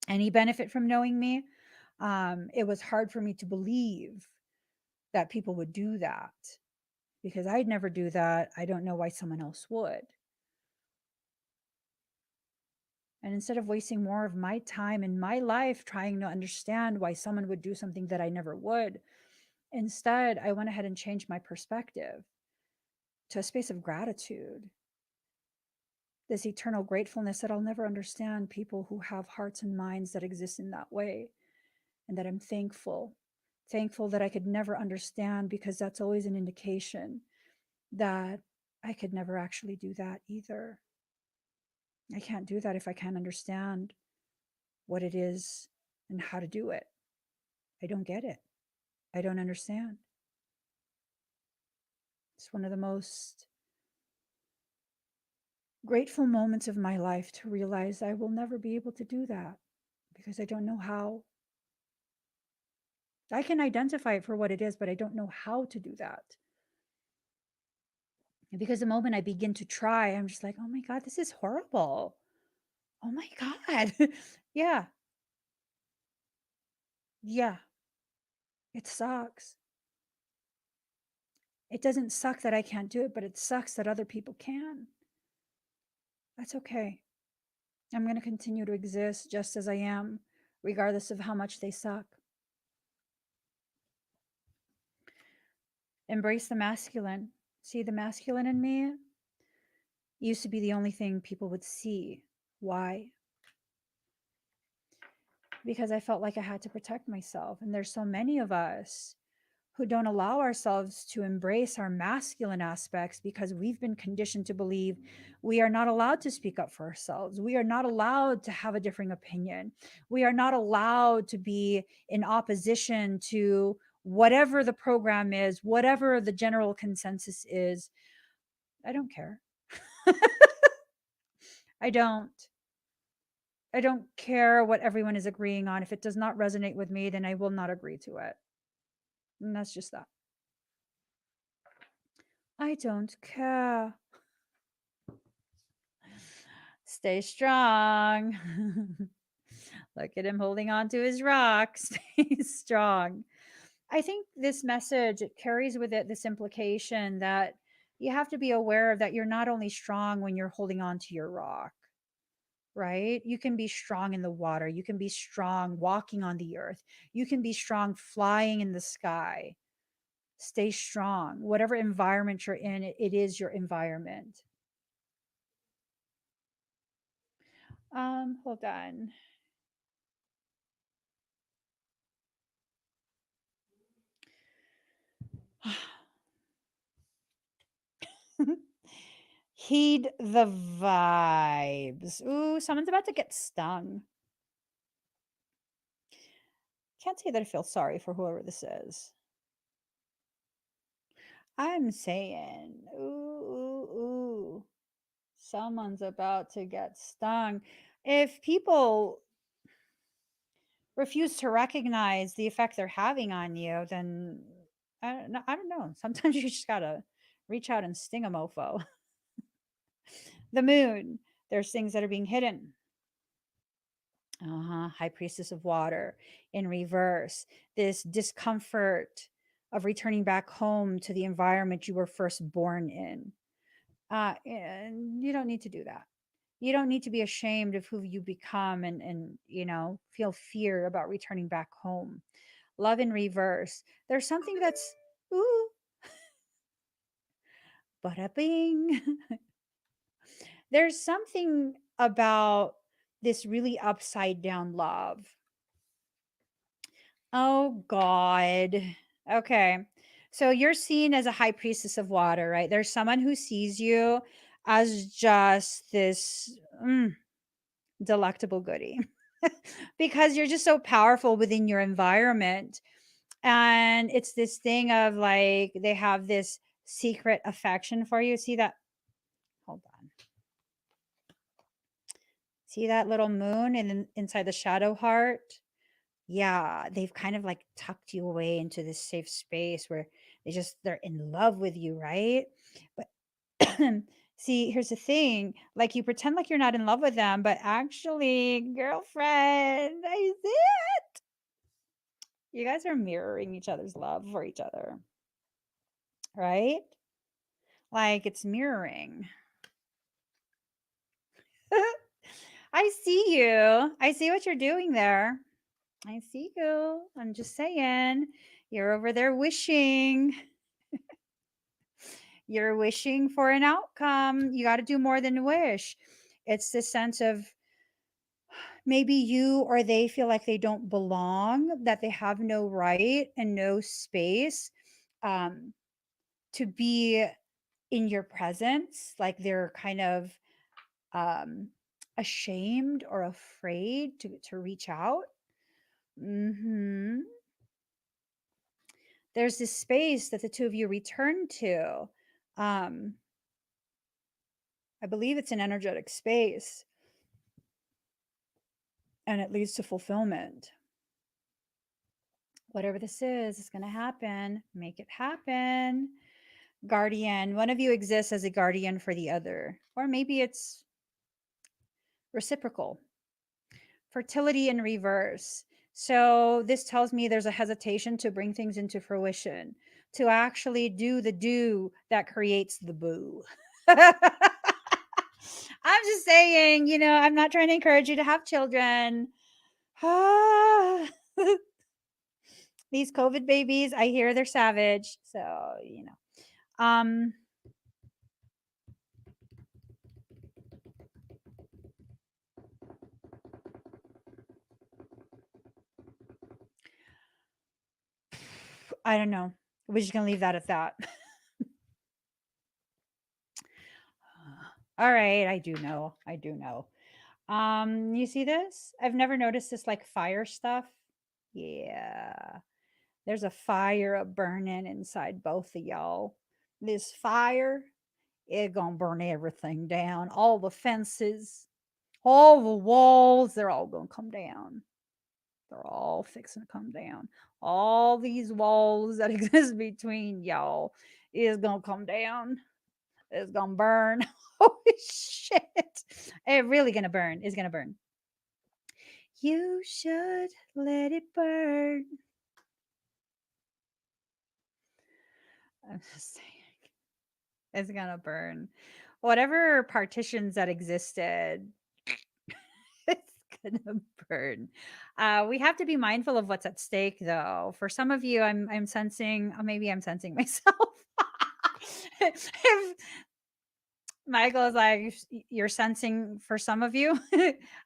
any benefit from knowing me. It was hard for me to believe that people would do that because I'd never do that. I don't know why someone else would. And instead of wasting more of my time in my life trying to understand why someone would do something that I never would, instead, I went ahead and changed my perspective to a space of gratitude, this eternal gratefulness that I'll never understand people who have hearts and minds that exist in that way, and that I'm thankful that I could never understand, because that's always an indication that I could never actually do that either. I can't do that if I can't understand what it is and how to do it. I don't get it. I don't understand. It's one of the most grateful moments of my life to realize I will never be able to do that because I don't know how. I can identify it for what it is, but I don't know how to do that. And because the moment I begin to try, I'm just like, oh my God, this is horrible. Oh my God. Yeah. Yeah. It sucks. It doesn't suck that I can't do it, but it sucks that other people can. That's okay. I'm going to continue to exist just as I am, regardless of how much they suck. Embrace the masculine. See, the masculine in me used to be the only thing people would see. Why? Because I felt like I had to protect myself. And there's so many of us who don't allow ourselves to embrace our masculine aspects because we've been conditioned to believe we are not allowed to speak up for ourselves. We are not allowed to have a differing opinion. We are not allowed to be in opposition to whatever the program is, whatever the general consensus is. I don't care. I don't. I don't care what everyone is agreeing on. If it does not resonate with me, then I will not agree to it. And that's just that. I don't care. Stay strong. Look at him holding on to his rock. Stay strong. I think this message, it carries with it this implication that you have to be aware of that you're not only strong when you're holding on to your rock, right? You can be strong in the water. You can be strong walking on the earth. You can be strong flying in the sky. Stay strong. Whatever environment you're in, it is your environment. Hold on. Heed the vibes. Ooh, someone's about to get stung. Can't say that I feel sorry for whoever this is. I'm saying, ooh, ooh, ooh, someone's about to get stung. If people refuse to recognize the effect they're having on you, then I don't know. Sometimes you just gotta reach out and sting a mofo. The moon, there's things that are being hidden. High priestess of water in reverse. This discomfort of returning back home to the environment you were first born in. And you don't need to do that. You don't need to be ashamed of who you become and feel fear about returning back home. Love in reverse. There's something that's ooh, bada bing. There's something about this really upside down love. Oh God. Okay. So you're seen as a high priestess of water, right? There's someone who sees you as just this delectable goodie because you're just so powerful within your environment. And it's this thing of like they have this secret affection for you. See that? Hold on. See that little moon and inside the shadow heart? Yeah, they've kind of like tucked you away into this safe space where they're in love with you, right? But see, here's the thing, like you pretend like you're not in love with them, but actually, girlfriend, I see it. You guys are mirroring each other's love for each other, right? Like it's mirroring. I see you. I see what you're doing there. I see you. I'm just saying, you're over there wishing. You're wishing for an outcome. You got to do more than wish. It's this sense of maybe you or they feel like they don't belong, that they have no right and no space um, to be in your presence. Like they're kind of um, ashamed or afraid to reach out. There's this space that the two of you return to. Um, I believe it's an energetic space and it leads to fulfillment. Whatever this is, it's going to happen. Make it happen. Guardian, one of you exists as a guardian for the other, or maybe it's reciprocal. Fertility in reverse. So, this tells me there's a hesitation to bring things into fruition, to actually do the do that creates the boo. I'm just saying, I'm not trying to encourage you to have children. These COVID babies, I hear they're savage. So. Um, I don't know. We're just gonna leave that at that. All right, I do know. I do know. You see this? I've never noticed this like fire stuff. Yeah. There's a fire a burning inside both of y'all. This fire, it gonna burn everything down. All the fences, all the walls, they're all gonna come down. They're all fixing to come down. All these walls that exist between y'all is gonna come down. It's gonna burn. Holy shit. It really gonna burn. It's gonna burn. You should let it burn. I'm just saying. It's gonna burn. Whatever partitions that existed, it's gonna burn. We have to be mindful of what's at stake, though. For some of you, I'm sensing, or maybe I'm sensing myself. If Michael is like, you're sensing for some of you.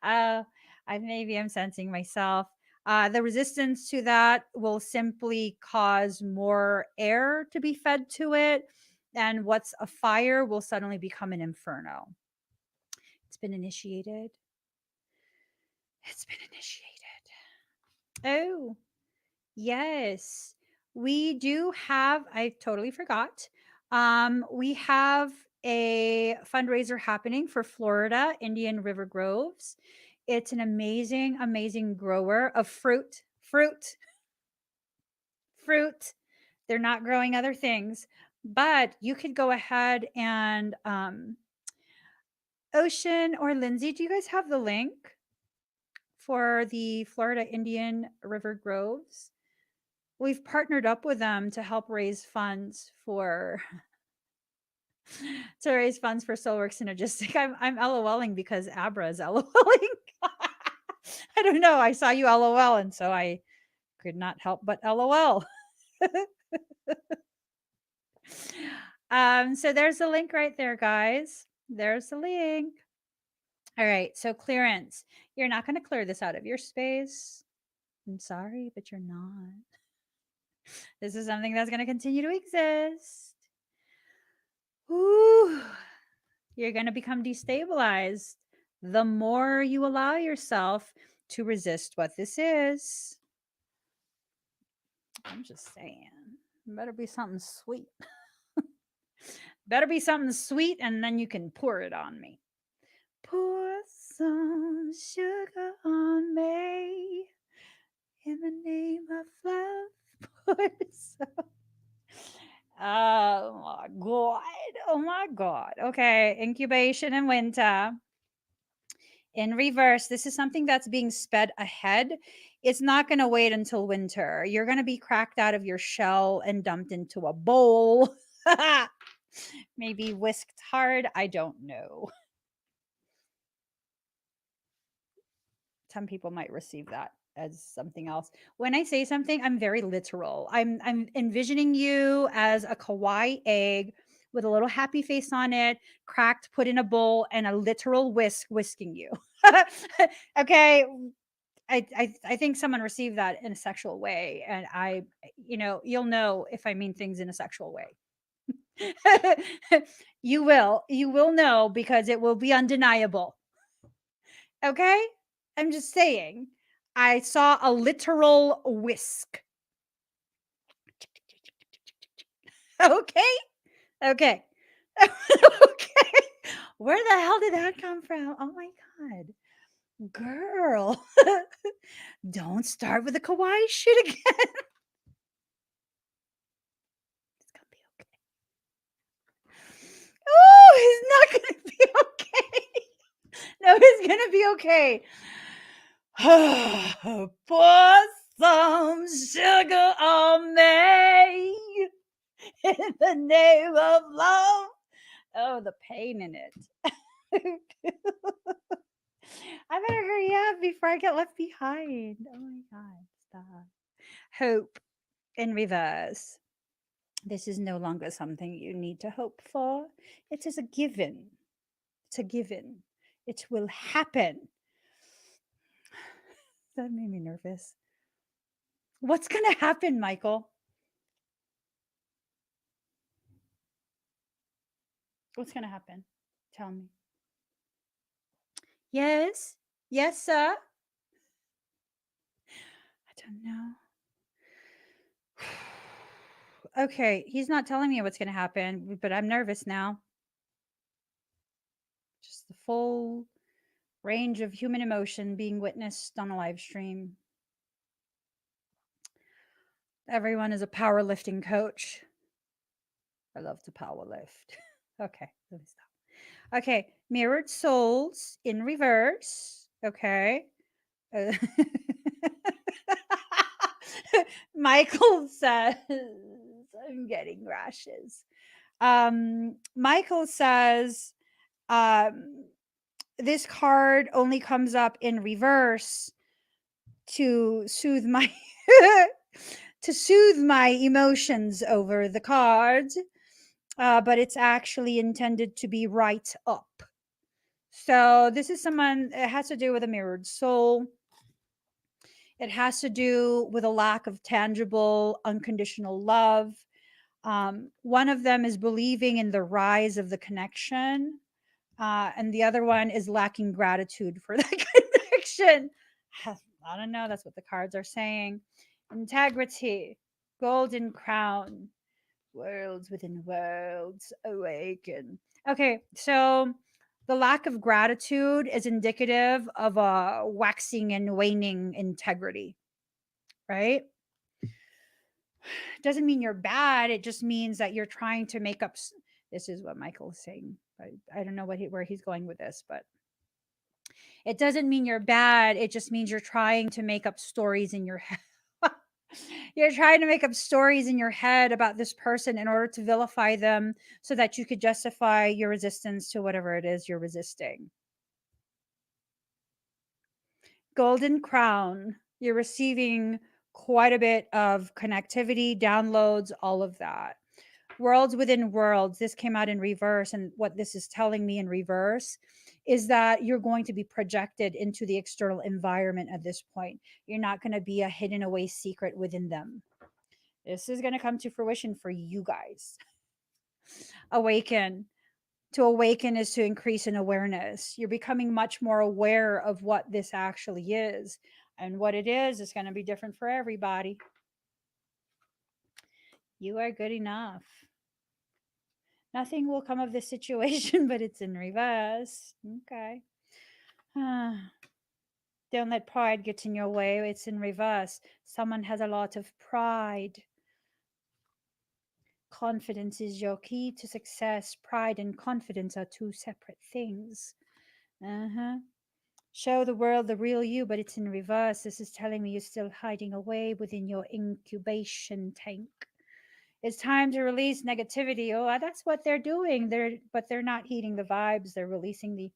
uh, maybe I'm sensing myself. The resistance to that will simply cause more air to be fed to it. And what's a fire will suddenly become an inferno. It's been initiated. It's been initiated. Oh, yes. We do have, I totally forgot. We have a fundraiser happening for Florida Indian River Groves. It's an amazing, amazing grower of fruit, fruit. They're not growing other things, but you could go ahead and Ocean or Lindsay, do you guys have the link for the Florida Indian River Groves? We've partnered up with them to help raise funds for to raise funds for Soulwork Synergistic. I'm LOLing because Abra is LOLing. I don't know. I saw you LOL, and so I could not help but LOL. So there's the link right there, guys. There's the link. All right, so clearance. You're not going to clear this out of your space. I'm sorry, but you're not. This is something that's going to continue to exist. Ooh, you're going to become destabilized the more you allow yourself to resist what this is. I'm just saying, better be something sweet. Better be something sweet, and then you can pour it on me. Pour some sugar on me in the name of love. Pour some. Oh my god. Oh my god. Okay, incubation and winter. In reverse, this is something that's being sped ahead. It's not going to wait until winter. You're going to be cracked out of your shell and dumped into a bowl. Maybe whisked hard. I don't know. Some people might receive that as something else. When I say something, I'm very literal. I'm envisioning you as a kawaii egg with a little happy face on it, cracked, put in a bowl, and a literal whisking you. Okay. I think someone received that in a sexual way, and you'll know if I mean things in a sexual way. You will know because it will be undeniable. Okay? I'm just saying. I saw a literal whisk. Okay? Okay. Okay. Where the hell did that come from? Oh my god. Girl. Don't start with the kawaii shit again. It's gonna be okay. Oh, it's not gonna be okay. No, it's gonna be okay. Pour some sugar on me in the name of love. Oh, the pain in it. I better hurry up before I get left behind. Oh my god, stop. Hope in reverse. This is no longer something you need to hope for. It is a given. It's a given. It will happen. That made me nervous. What's going to happen, Michael? What's going to happen? Tell me. Yes. Yes, sir. I don't know. Okay, he's not telling me what's going to happen, but I'm nervous now. Just the full range of human emotion being witnessed on a live stream. Everyone is a powerlifting coach. I love to power lift. Okay, let me stop. Okay, mirrored souls in reverse. Okay. Uh, Michael says, I'm getting rashes. Michael says, um, this card only comes up in reverse to soothe my to soothe my emotions over the cards, but it's actually intended to be right up. So this is someone. It has to do with a mirrored soul. It has to do with a lack of tangible, unconditional love. One of them is believing in the rise of the connection, and the other one is lacking gratitude for that connection. I don't know. That's what the cards are saying. Integrity, golden crown, worlds within worlds, awaken. Okay, so the lack of gratitude is indicative of a waxing and waning integrity, right? Doesn't mean you're bad. It just means that you're trying to make up. This is what Michael is saying. I don't know where he's going with this, but it doesn't mean you're bad. It just means you're trying to make up stories in your head. You're trying to make up stories in your head about this person in order to vilify them so that you could justify your resistance to whatever it is you're resisting. Golden crown. You're receiving quite a bit of connectivity, downloads, all of that. Worlds within worlds. This came out in reverse. And what this is telling me in reverse is that you're going to be projected into the external environment at this point. You're not going to be a hidden away secret within them. This is going to come to fruition for you guys. Awaken. To awaken is to increase in awareness. You're becoming much more aware of what this actually is. And what it is going to be different for everybody. You are good enough. Nothing will come of this situation, but it's in reverse. Okay. Don't let pride get in your way. It's in reverse. Someone has a lot of pride. Confidence is your key to success. Pride and confidence are two separate things. Show the world the real you, but it's in reverse. This is telling me you're still hiding away within your incubation tank. It's time to release negativity. Oh, that's what they're doing. They're not heeding the vibes. They're releasing the.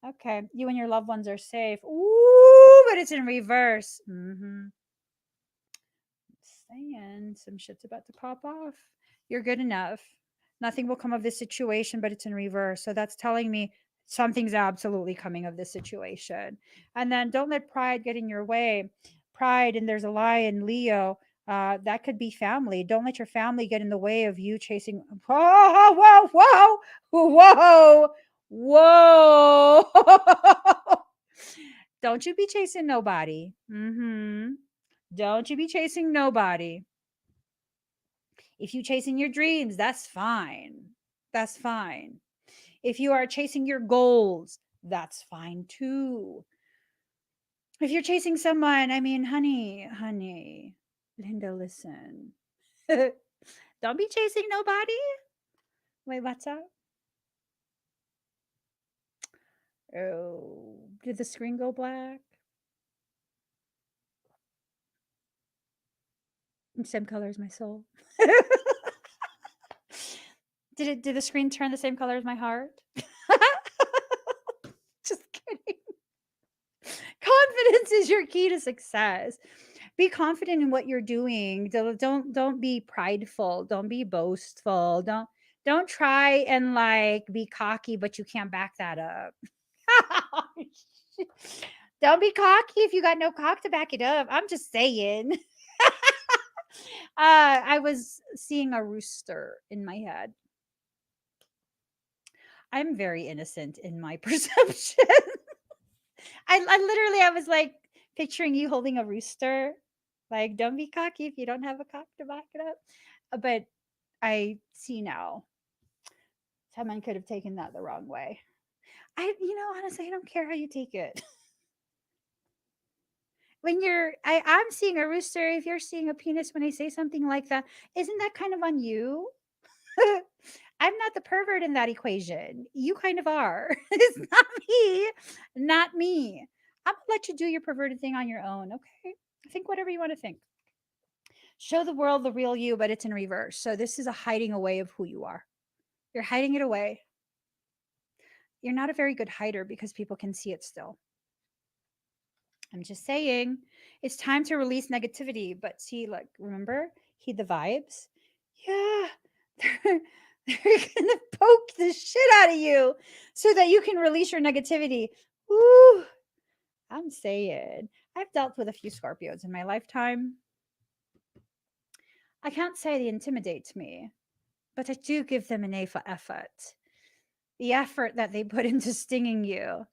Okay, you and your loved ones are safe. Ooh, but it's in reverse. Saying some shit's about to pop off. You're good enough. Nothing will come of this situation, but it's in reverse. So that's telling me something's absolutely coming of this situation. And then don't let pride get in your way. Pride, and there's a lie in Leo. That could be family. Don't let your family get in the way of you chasing. Whoa, whoa, whoa, whoa, whoa. Don't you be chasing nobody. Don't you be chasing nobody. If you chasing your dreams, that's fine. That's fine. If you are chasing your goals, that's fine too. If you're chasing someone, I mean, honey, Linda, listen. Don't be chasing nobody. Wait, what's up? Oh, did the screen go black? Same color as my soul. Did the screen turn the same color as my heart? Just kidding. Confidence is your key to success. Be confident in what you're doing. Don't be prideful. Don't be boastful. Don't try and like be cocky, but you can't back that up. Don't be cocky if you got no cock to back it up. I'm just saying. I was seeing a rooster in my head. I'm very innocent in my perception. I literally I was like picturing you holding a rooster. Like, don't be cocky if you don't have a cock to back it up. But I see now. Someone could have taken that the wrong way. Honestly, I don't care how you take it. When I'm seeing a rooster, if you're seeing a penis when I say something like that, isn't that kind of on you? I'm not the pervert in that equation. You kind of are. It's not me. Not me. I'm gonna let you do your perverted thing on your own, okay? Think whatever you want to think. Show the world the real you, but it's in reverse. So this is a hiding away of who you are. You're hiding it away. You're not a very good hider because people can see it still. I'm just saying, it's time to release negativity. But see, like, remember, heed the vibes. Yeah, they're, they're gonna poke the shit out of you so that you can release your negativity. Ooh, I'm saying, I've dealt with a few Scorpios in my lifetime. I can't say they intimidate me, but I do give them an A for effort. The effort that they put into stinging you.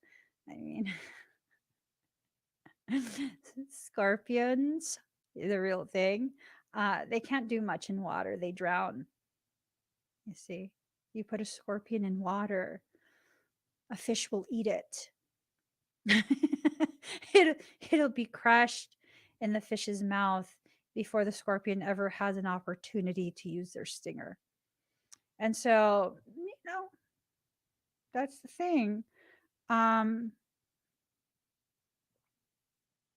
I mean, scorpions, the real thing. They can't do much in water, they drown. You see, you put a scorpion in water, a fish will eat it. It'll be crushed in the fish's mouth before the scorpion ever has an opportunity to use their stinger. And so, that's the thing. Um,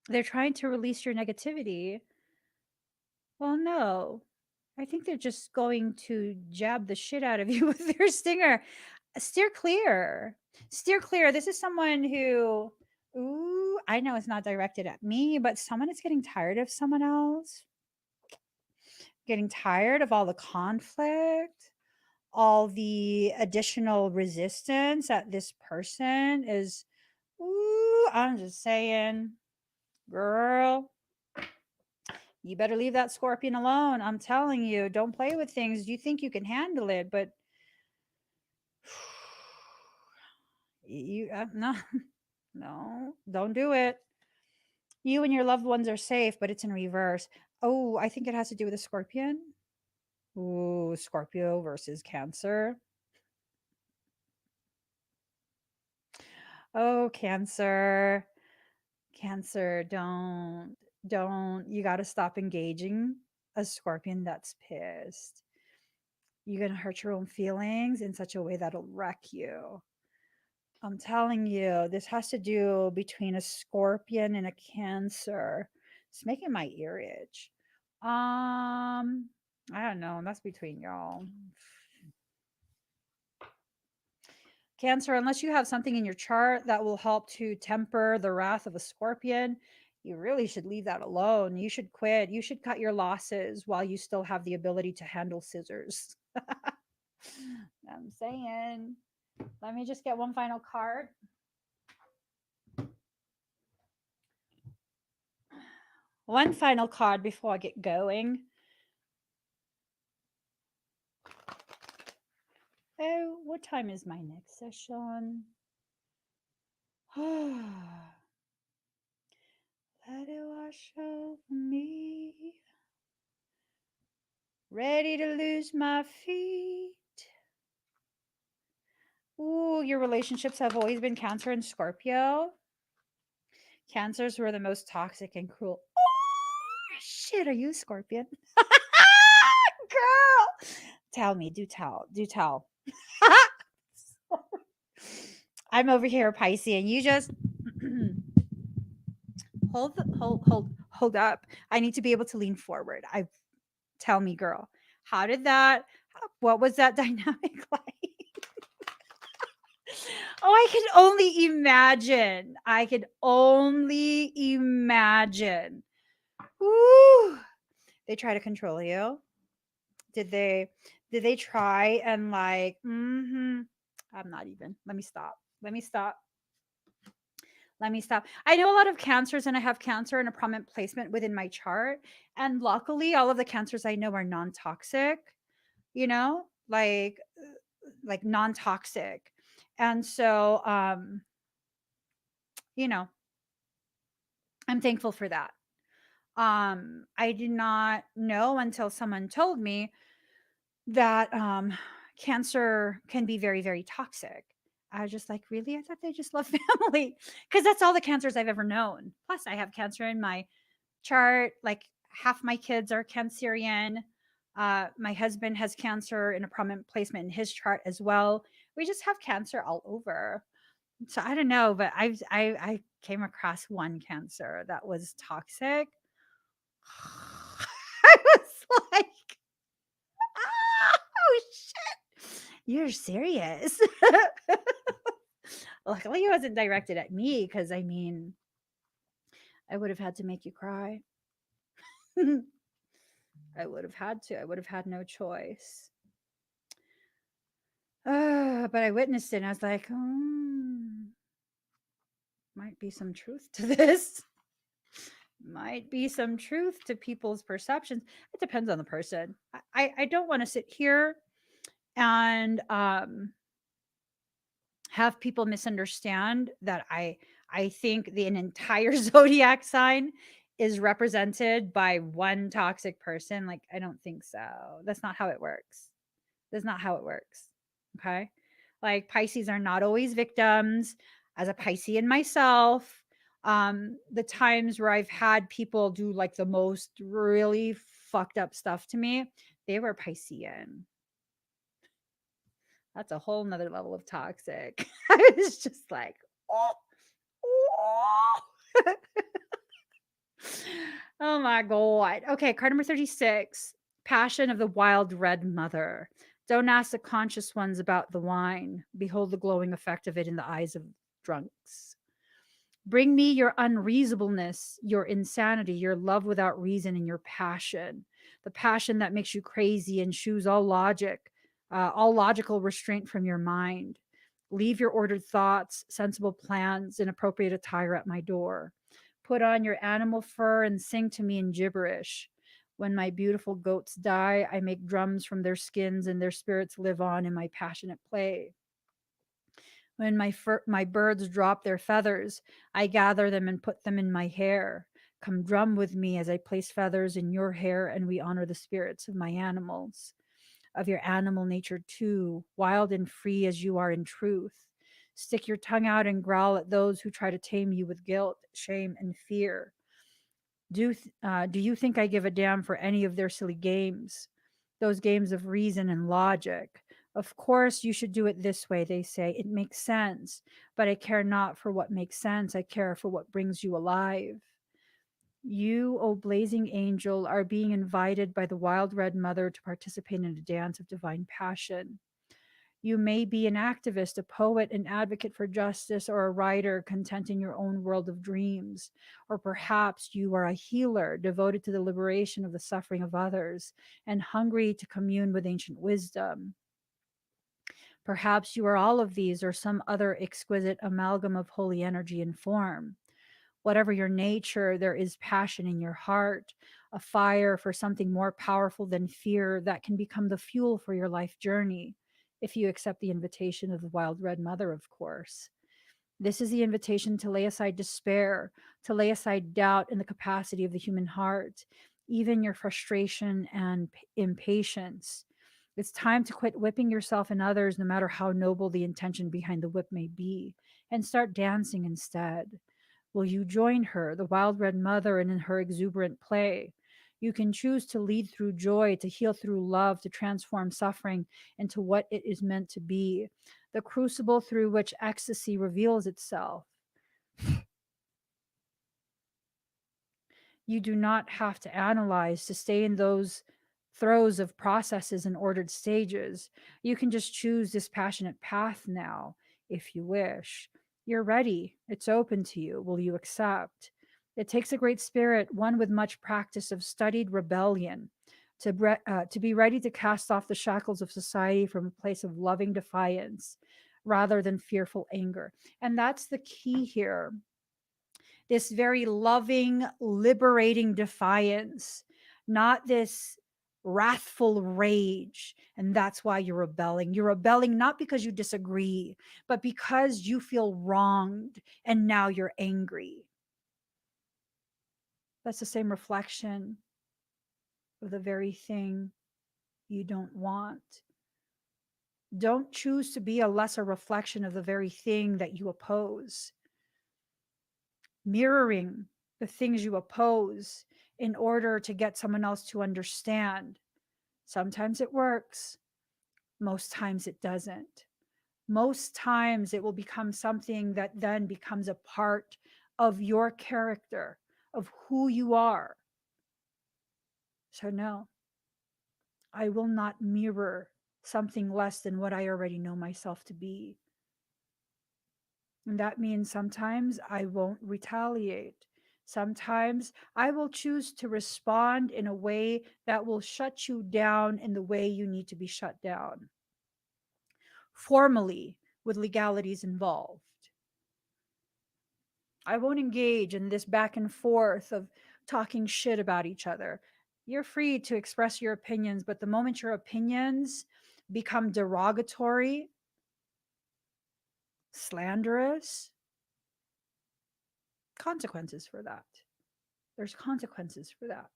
they're trying to release your negativity. Well, no. I think they're just going to jab the shit out of you with their stinger. Steer clear. Steer clear. This is someone who, ooh, I know it's not directed at me, but someone is getting tired of someone else, getting tired of all the conflict, all the additional resistance that this person is. Ooh, I'm just saying, girl, you better leave that scorpion alone. I'm telling you, don't play with things. You think you can handle it, but you no, no, don't do it. You and your loved ones are safe, but it's in reverse. Oh, I think it has to do with a scorpion. Ooh, Scorpio versus Cancer. Oh, Cancer. Cancer, don't. You got to stop engaging a scorpion that's pissed. You're going to hurt your own feelings in such a way that'll wreck you. I'm telling you, this has to do between a scorpion and a Cancer. It's making my ear itch. I don't know. That's between y'all. Cancer, unless you have something in your chart that will help to temper the wrath of a scorpion, you really should leave that alone. You should quit. You should cut your losses while you still have the ability to handle scissors. I'm saying, let me just get one final card. One final card before I get going. Oh, what time is my next session? Let it wash over me. Ready to lose my feet. Ooh, your relationships have always been Cancer and Scorpio. Cancers were the most toxic and cruel. Oh, shit, are you a Scorpion? Girl, tell me, do tell. I'm over here, Pisces, and you just hold up. I need to be able to lean forward. Tell me, girl, what was that dynamic like? Oh, I can only imagine. I could only imagine. Woo. They try to control you. Did they try and like, I'm not even. Let me stop. I know a lot of Cancers, and I have Cancer in a prominent placement within my chart. And luckily, all of the Cancers I know are non-toxic, like non-toxic. And so, I'm thankful for that. I did not know until someone told me that Cancer can be very, very toxic. I was just like, really? I thought they just love family, because that's all the Cancers I've ever known. Plus, I have Cancer in my chart. Like half my kids are Cancerian. My husband has cancer in a prominent placement in his chart as well. We just have cancer all over. So I don't know, but I came across one cancer that was toxic. I was like, oh shit, you're serious. Luckily, it wasn't directed at me because I mean, I would have had to make you cry. I would have had to. I would have had no choice. But I witnessed it and I was like, might be some truth to this. Might be some truth to people's perceptions. It depends on the person. I don't want to sit here and have people misunderstand that I think an entire zodiac sign is represented by one toxic person. Like, I don't think so. That's not how it works. That's not how it works. Okay. Like, Pisces are not always victims. As a Piscean myself, the times where I've had people do like the most really fucked up stuff to me, they were Piscean. That's a whole nother level of toxic. I was just like, oh, oh. Oh my God. Okay, card number 36, Passion of the Wild Red Mother. Don't ask the conscious ones about the wine. Behold the glowing effect of it in the eyes of drunks. Bring me your unreasonableness, your insanity, your love without reason, and your passion. The passion that makes you crazy and shoos all logical restraint from your mind. Leave your ordered thoughts, sensible plans, and appropriate attire at my door. Put on your animal fur and sing to me in gibberish. When my beautiful goats die, I make drums from their skins and their spirits live on in my passionate play. When my birds drop their feathers, I gather them and put them in my hair. Come drum with me as I place feathers in your hair, and we honor the spirits of my animals, of your animal nature too, wild and free as you are in truth. Stick your tongue out and growl at those who try to tame you with guilt, shame, and fear. Do you think I give a damn for any of their silly games? Those games of reason and logic. Of course, you should do it this way, they say. It makes sense. But I care not for what makes sense. I care for what brings you alive. You, O blazing angel, are being invited by the wild red mother to participate in a dance of divine passion. You may be an activist, a poet, an advocate for justice, or a writer content in your own world of dreams. Or perhaps you are a healer devoted to the liberation of the suffering of others and hungry to commune with ancient wisdom. Perhaps you are all of these or some other exquisite amalgam of holy energy and form. Whatever your nature, there is passion in your heart, a fire for something more powerful than fear that can become the fuel for your life journey, if you accept the invitation of the wild red mother, of course. This is the invitation to lay aside despair, to lay aside doubt in the capacity of the human heart, even your frustration and impatience. It's time to quit whipping yourself and others, no matter how noble the intention behind the whip may be, and start dancing instead. Will you join her, the wild red mother, in her exuberant play? You can choose to lead through joy, to heal through love, to transform suffering into what it is meant to be, the crucible through which ecstasy reveals itself. You do not have to analyze to stay in those throes of processes and ordered stages. You can just choose this passionate path now, if you wish. You're ready. It's open to you. Will you accept? It takes a great spirit, one with much practice of studied rebellion, to be ready to cast off the shackles of society from a place of loving defiance rather than fearful anger. And that's the key here, this very loving, liberating defiance, not this wrathful rage. And that's why you're rebelling. You're rebelling not because you disagree, but because you feel wronged and now you're angry. That's the same reflection of the very thing you don't want. Don't choose to be a lesser reflection of the very thing that you oppose. Mirroring the things you oppose in order to get someone else to understand Sometimes it works, most times it doesn't. Most times it will become something that then becomes a part of your character, of who you are. So, no, I will not mirror something less than what I already know myself to be. And that means sometimes I won't retaliate. Sometimes I will choose to respond in a way that will shut you down in the way you need to be shut down, formally, with legalities involved. I won't engage in this back and forth of talking shit about each other. You're free to express your opinions, but the moment your opinions become derogatory, slanderous, consequences for that. There's consequences for that.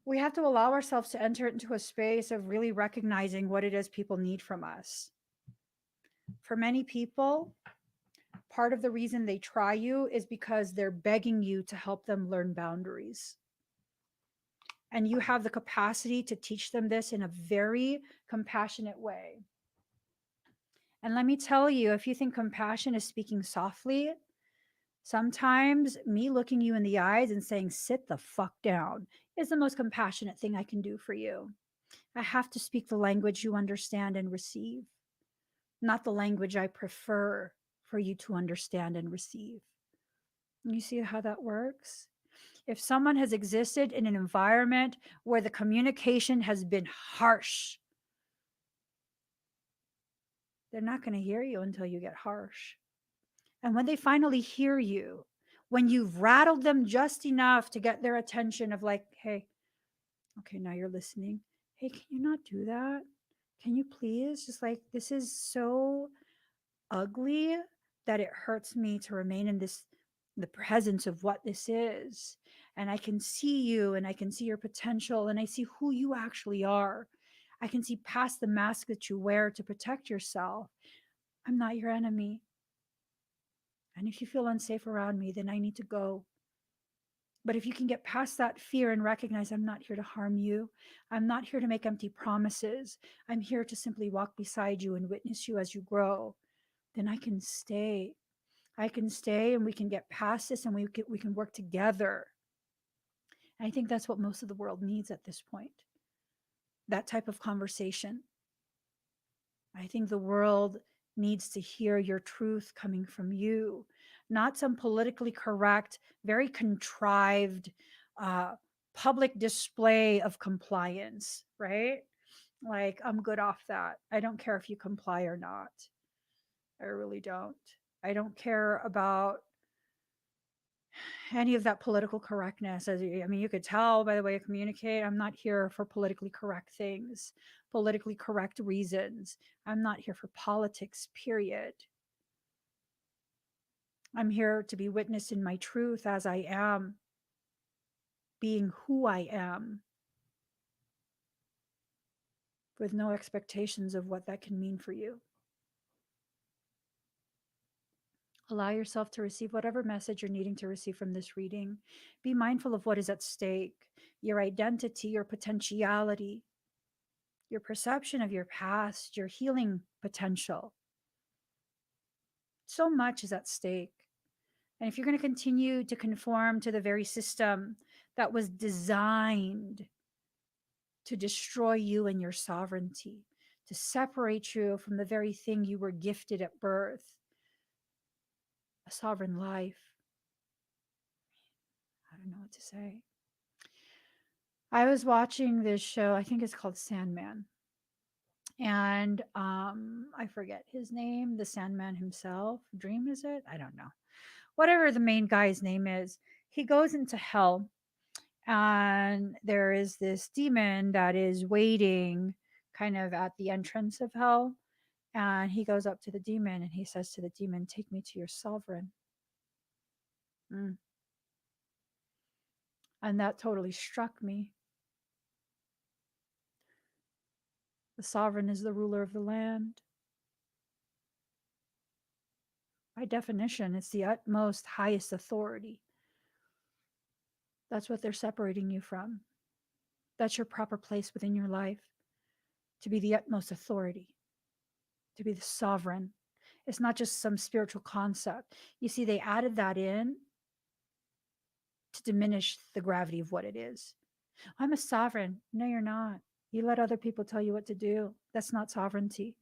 We have to allow ourselves to enter into a space of really recognizing what it is people need from us. For many people, part of the reason they try you is because they're begging you to help them learn boundaries. And you have the capacity to teach them this in a very compassionate way. And let me tell you, if you think compassion is speaking softly, sometimes me looking you in the eyes and saying, sit the fuck down, is the most compassionate thing I can do for you. I have to speak the language you understand and receive, not the language I prefer for you to understand and receive. You see how that works? If someone has existed in an environment where the communication has been harsh, they're not going to hear you until you get harsh. And when they finally hear you, when you've rattled them just enough to get their attention of like, hey, okay, now you're listening. Hey, can you not do that? Can you please? Just like, this is so ugly that it hurts me to remain in this, the presence of what this is. And I can see you and I can see your potential and I see who you actually are. I can see past the mask that you wear to protect yourself. I'm not your enemy. And if you feel unsafe around me, then I need to go. But if you can get past that fear and recognize I'm not here to harm you, I'm not here to make empty promises, I'm here to simply walk beside you and witness you as you grow, then I can stay. I can stay and we can get past this and we can work together. And I think that's what most of the world needs at this point. That type of conversation. I think the world needs to hear your truth coming from you, not some politically correct, very contrived public display of compliance, right? Like, I'm good off that. I don't care if you comply or not. I really don't. I don't care about any of that political correctness. I mean, you could tell by the way I communicate, I'm not here for politically correct things, politically correct reasons. I'm not here for politics, period. I'm here to be witnessed in my truth as I am, being who I am, with no expectations of what that can mean for you. Allow yourself to receive whatever message you're needing to receive from this reading. Be mindful of what is at stake, your identity, your potentiality, your perception of your past, your healing potential. So much is at stake. And if you're going to continue to conform to the very system that was designed to destroy you and your sovereignty, to separate you from the very thing you were gifted at birth, a sovereign life, I don't know what to say. I was watching this show, I think it's called Sandman. And I forget his name, the Sandman himself. Dream, is it? I don't know. Whatever the main guy's name is, he goes into hell, and there is this demon that is waiting kind of at the entrance of hell. And he goes up to the demon and he says to the demon, take me to your sovereign. Mm. And that totally struck me. The sovereign is the ruler of the land. By definition, it's the utmost, highest authority. That's what they're separating you from. That's your proper place within your life, to be the utmost authority, to be the sovereign. It's not just some spiritual concept. You see, they added that in to diminish the gravity of what it is. I'm a sovereign. No, you're not. You let other people tell you what to do. That's not sovereignty.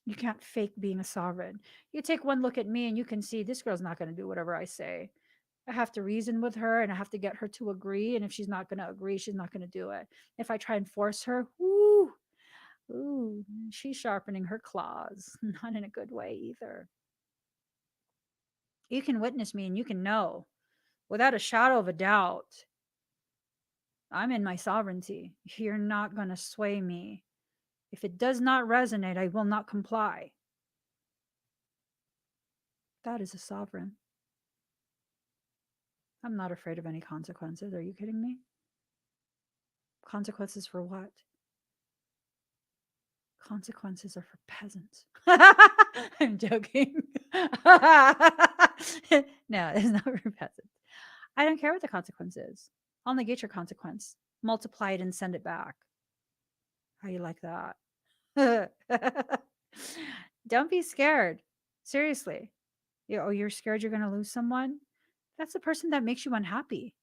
You can't fake being a sovereign. You take one look at me and you can see this girl's not going to do whatever I say. I have to reason with her and I have to get her to agree. And if she's not going to agree, she's not going to do it. If I try and force her, ooh, she's sharpening her claws. Not in a good way either. You can witness me and you can know without a shadow of a doubt, I'm in my sovereignty. You're not going to sway me. If it does not resonate, I will not comply. That is a sovereign. I'm not afraid of any consequences. Are you kidding me? Consequences for what? Consequences are for peasants. I'm joking. No, it's not for peasants. I don't care what the consequence is. I'll negate your consequence, multiply it, and send it back. How you like that? Don't be scared. Seriously. You're scared you're going to lose someone? That's the person that makes you unhappy.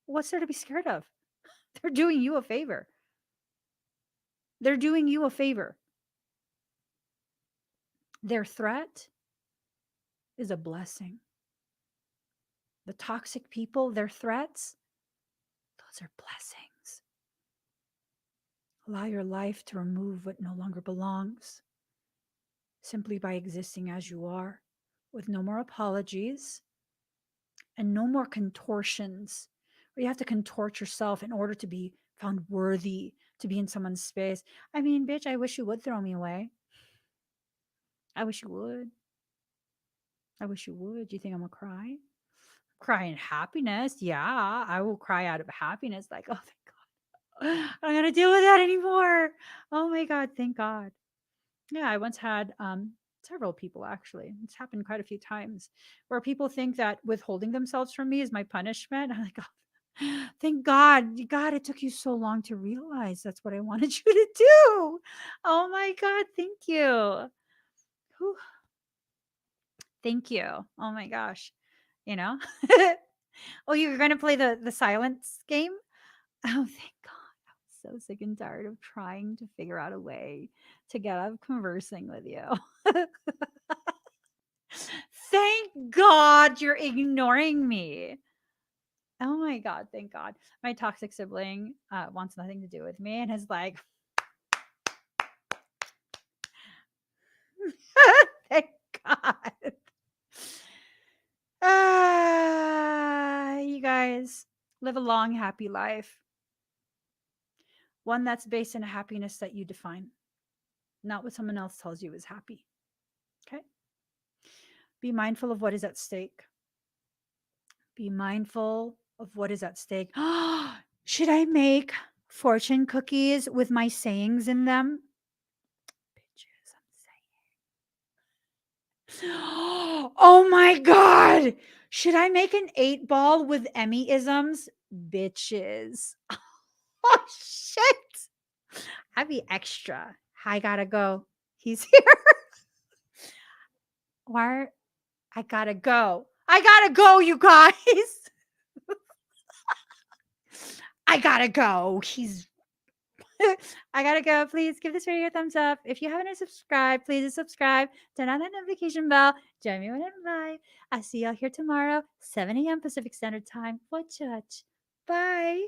What's there to be scared of? They're doing you a favor. They're doing you a favor. Their threat is a blessing. The toxic people, their threats, those are blessings. Allow your life to remove what no longer belongs simply by existing as you are, with no more apologies and no more contortions where you have to contort yourself in order to be found worthy to be in someone's space. I mean, bitch, I wish you would throw me away. I wish you would. I wish you would. Do you think I'm gonna cry? Cry in happiness. Yeah, I will cry out of happiness. Like, oh, thank God. I'm not gonna deal with that anymore. Oh my God, thank God. Yeah, I once had several people actually. It's happened quite a few times where people think that withholding themselves from me is my punishment. I'm like, oh, thank God. God, it took you so long to realize that's what I wanted you to do. Oh my God, thank you. Whew. Thank you. Oh my gosh. You know? Oh, you're gonna play the silence game? Oh, thank God. I'm so sick and tired of trying to figure out a way to get out of conversing with you. Thank God you're ignoring me. Oh my God, thank God. My toxic sibling wants nothing to do with me and is like, thank God. You guys live a long, happy life. One that's based in a happiness that you define, not what someone else tells you is happy. Okay? Be mindful of what is at stake. Be mindful of what is at stake. Should I make fortune cookies with my sayings in them? Bitches, I'm saying. Oh my God. Should I make an 8-ball with Emmy-isms? Bitches. Oh shit. I'd be extra. I gotta go. He's here. Why? I gotta go. I gotta go, you guys. I gotta go. I gotta go. Please give this video a thumbs up. If you haven't subscribed, please subscribe. Turn on that notification bell. Join me when I'm live. I'll see y'all here tomorrow, 7 a.m. Pacific Standard Time. Watch. Bye.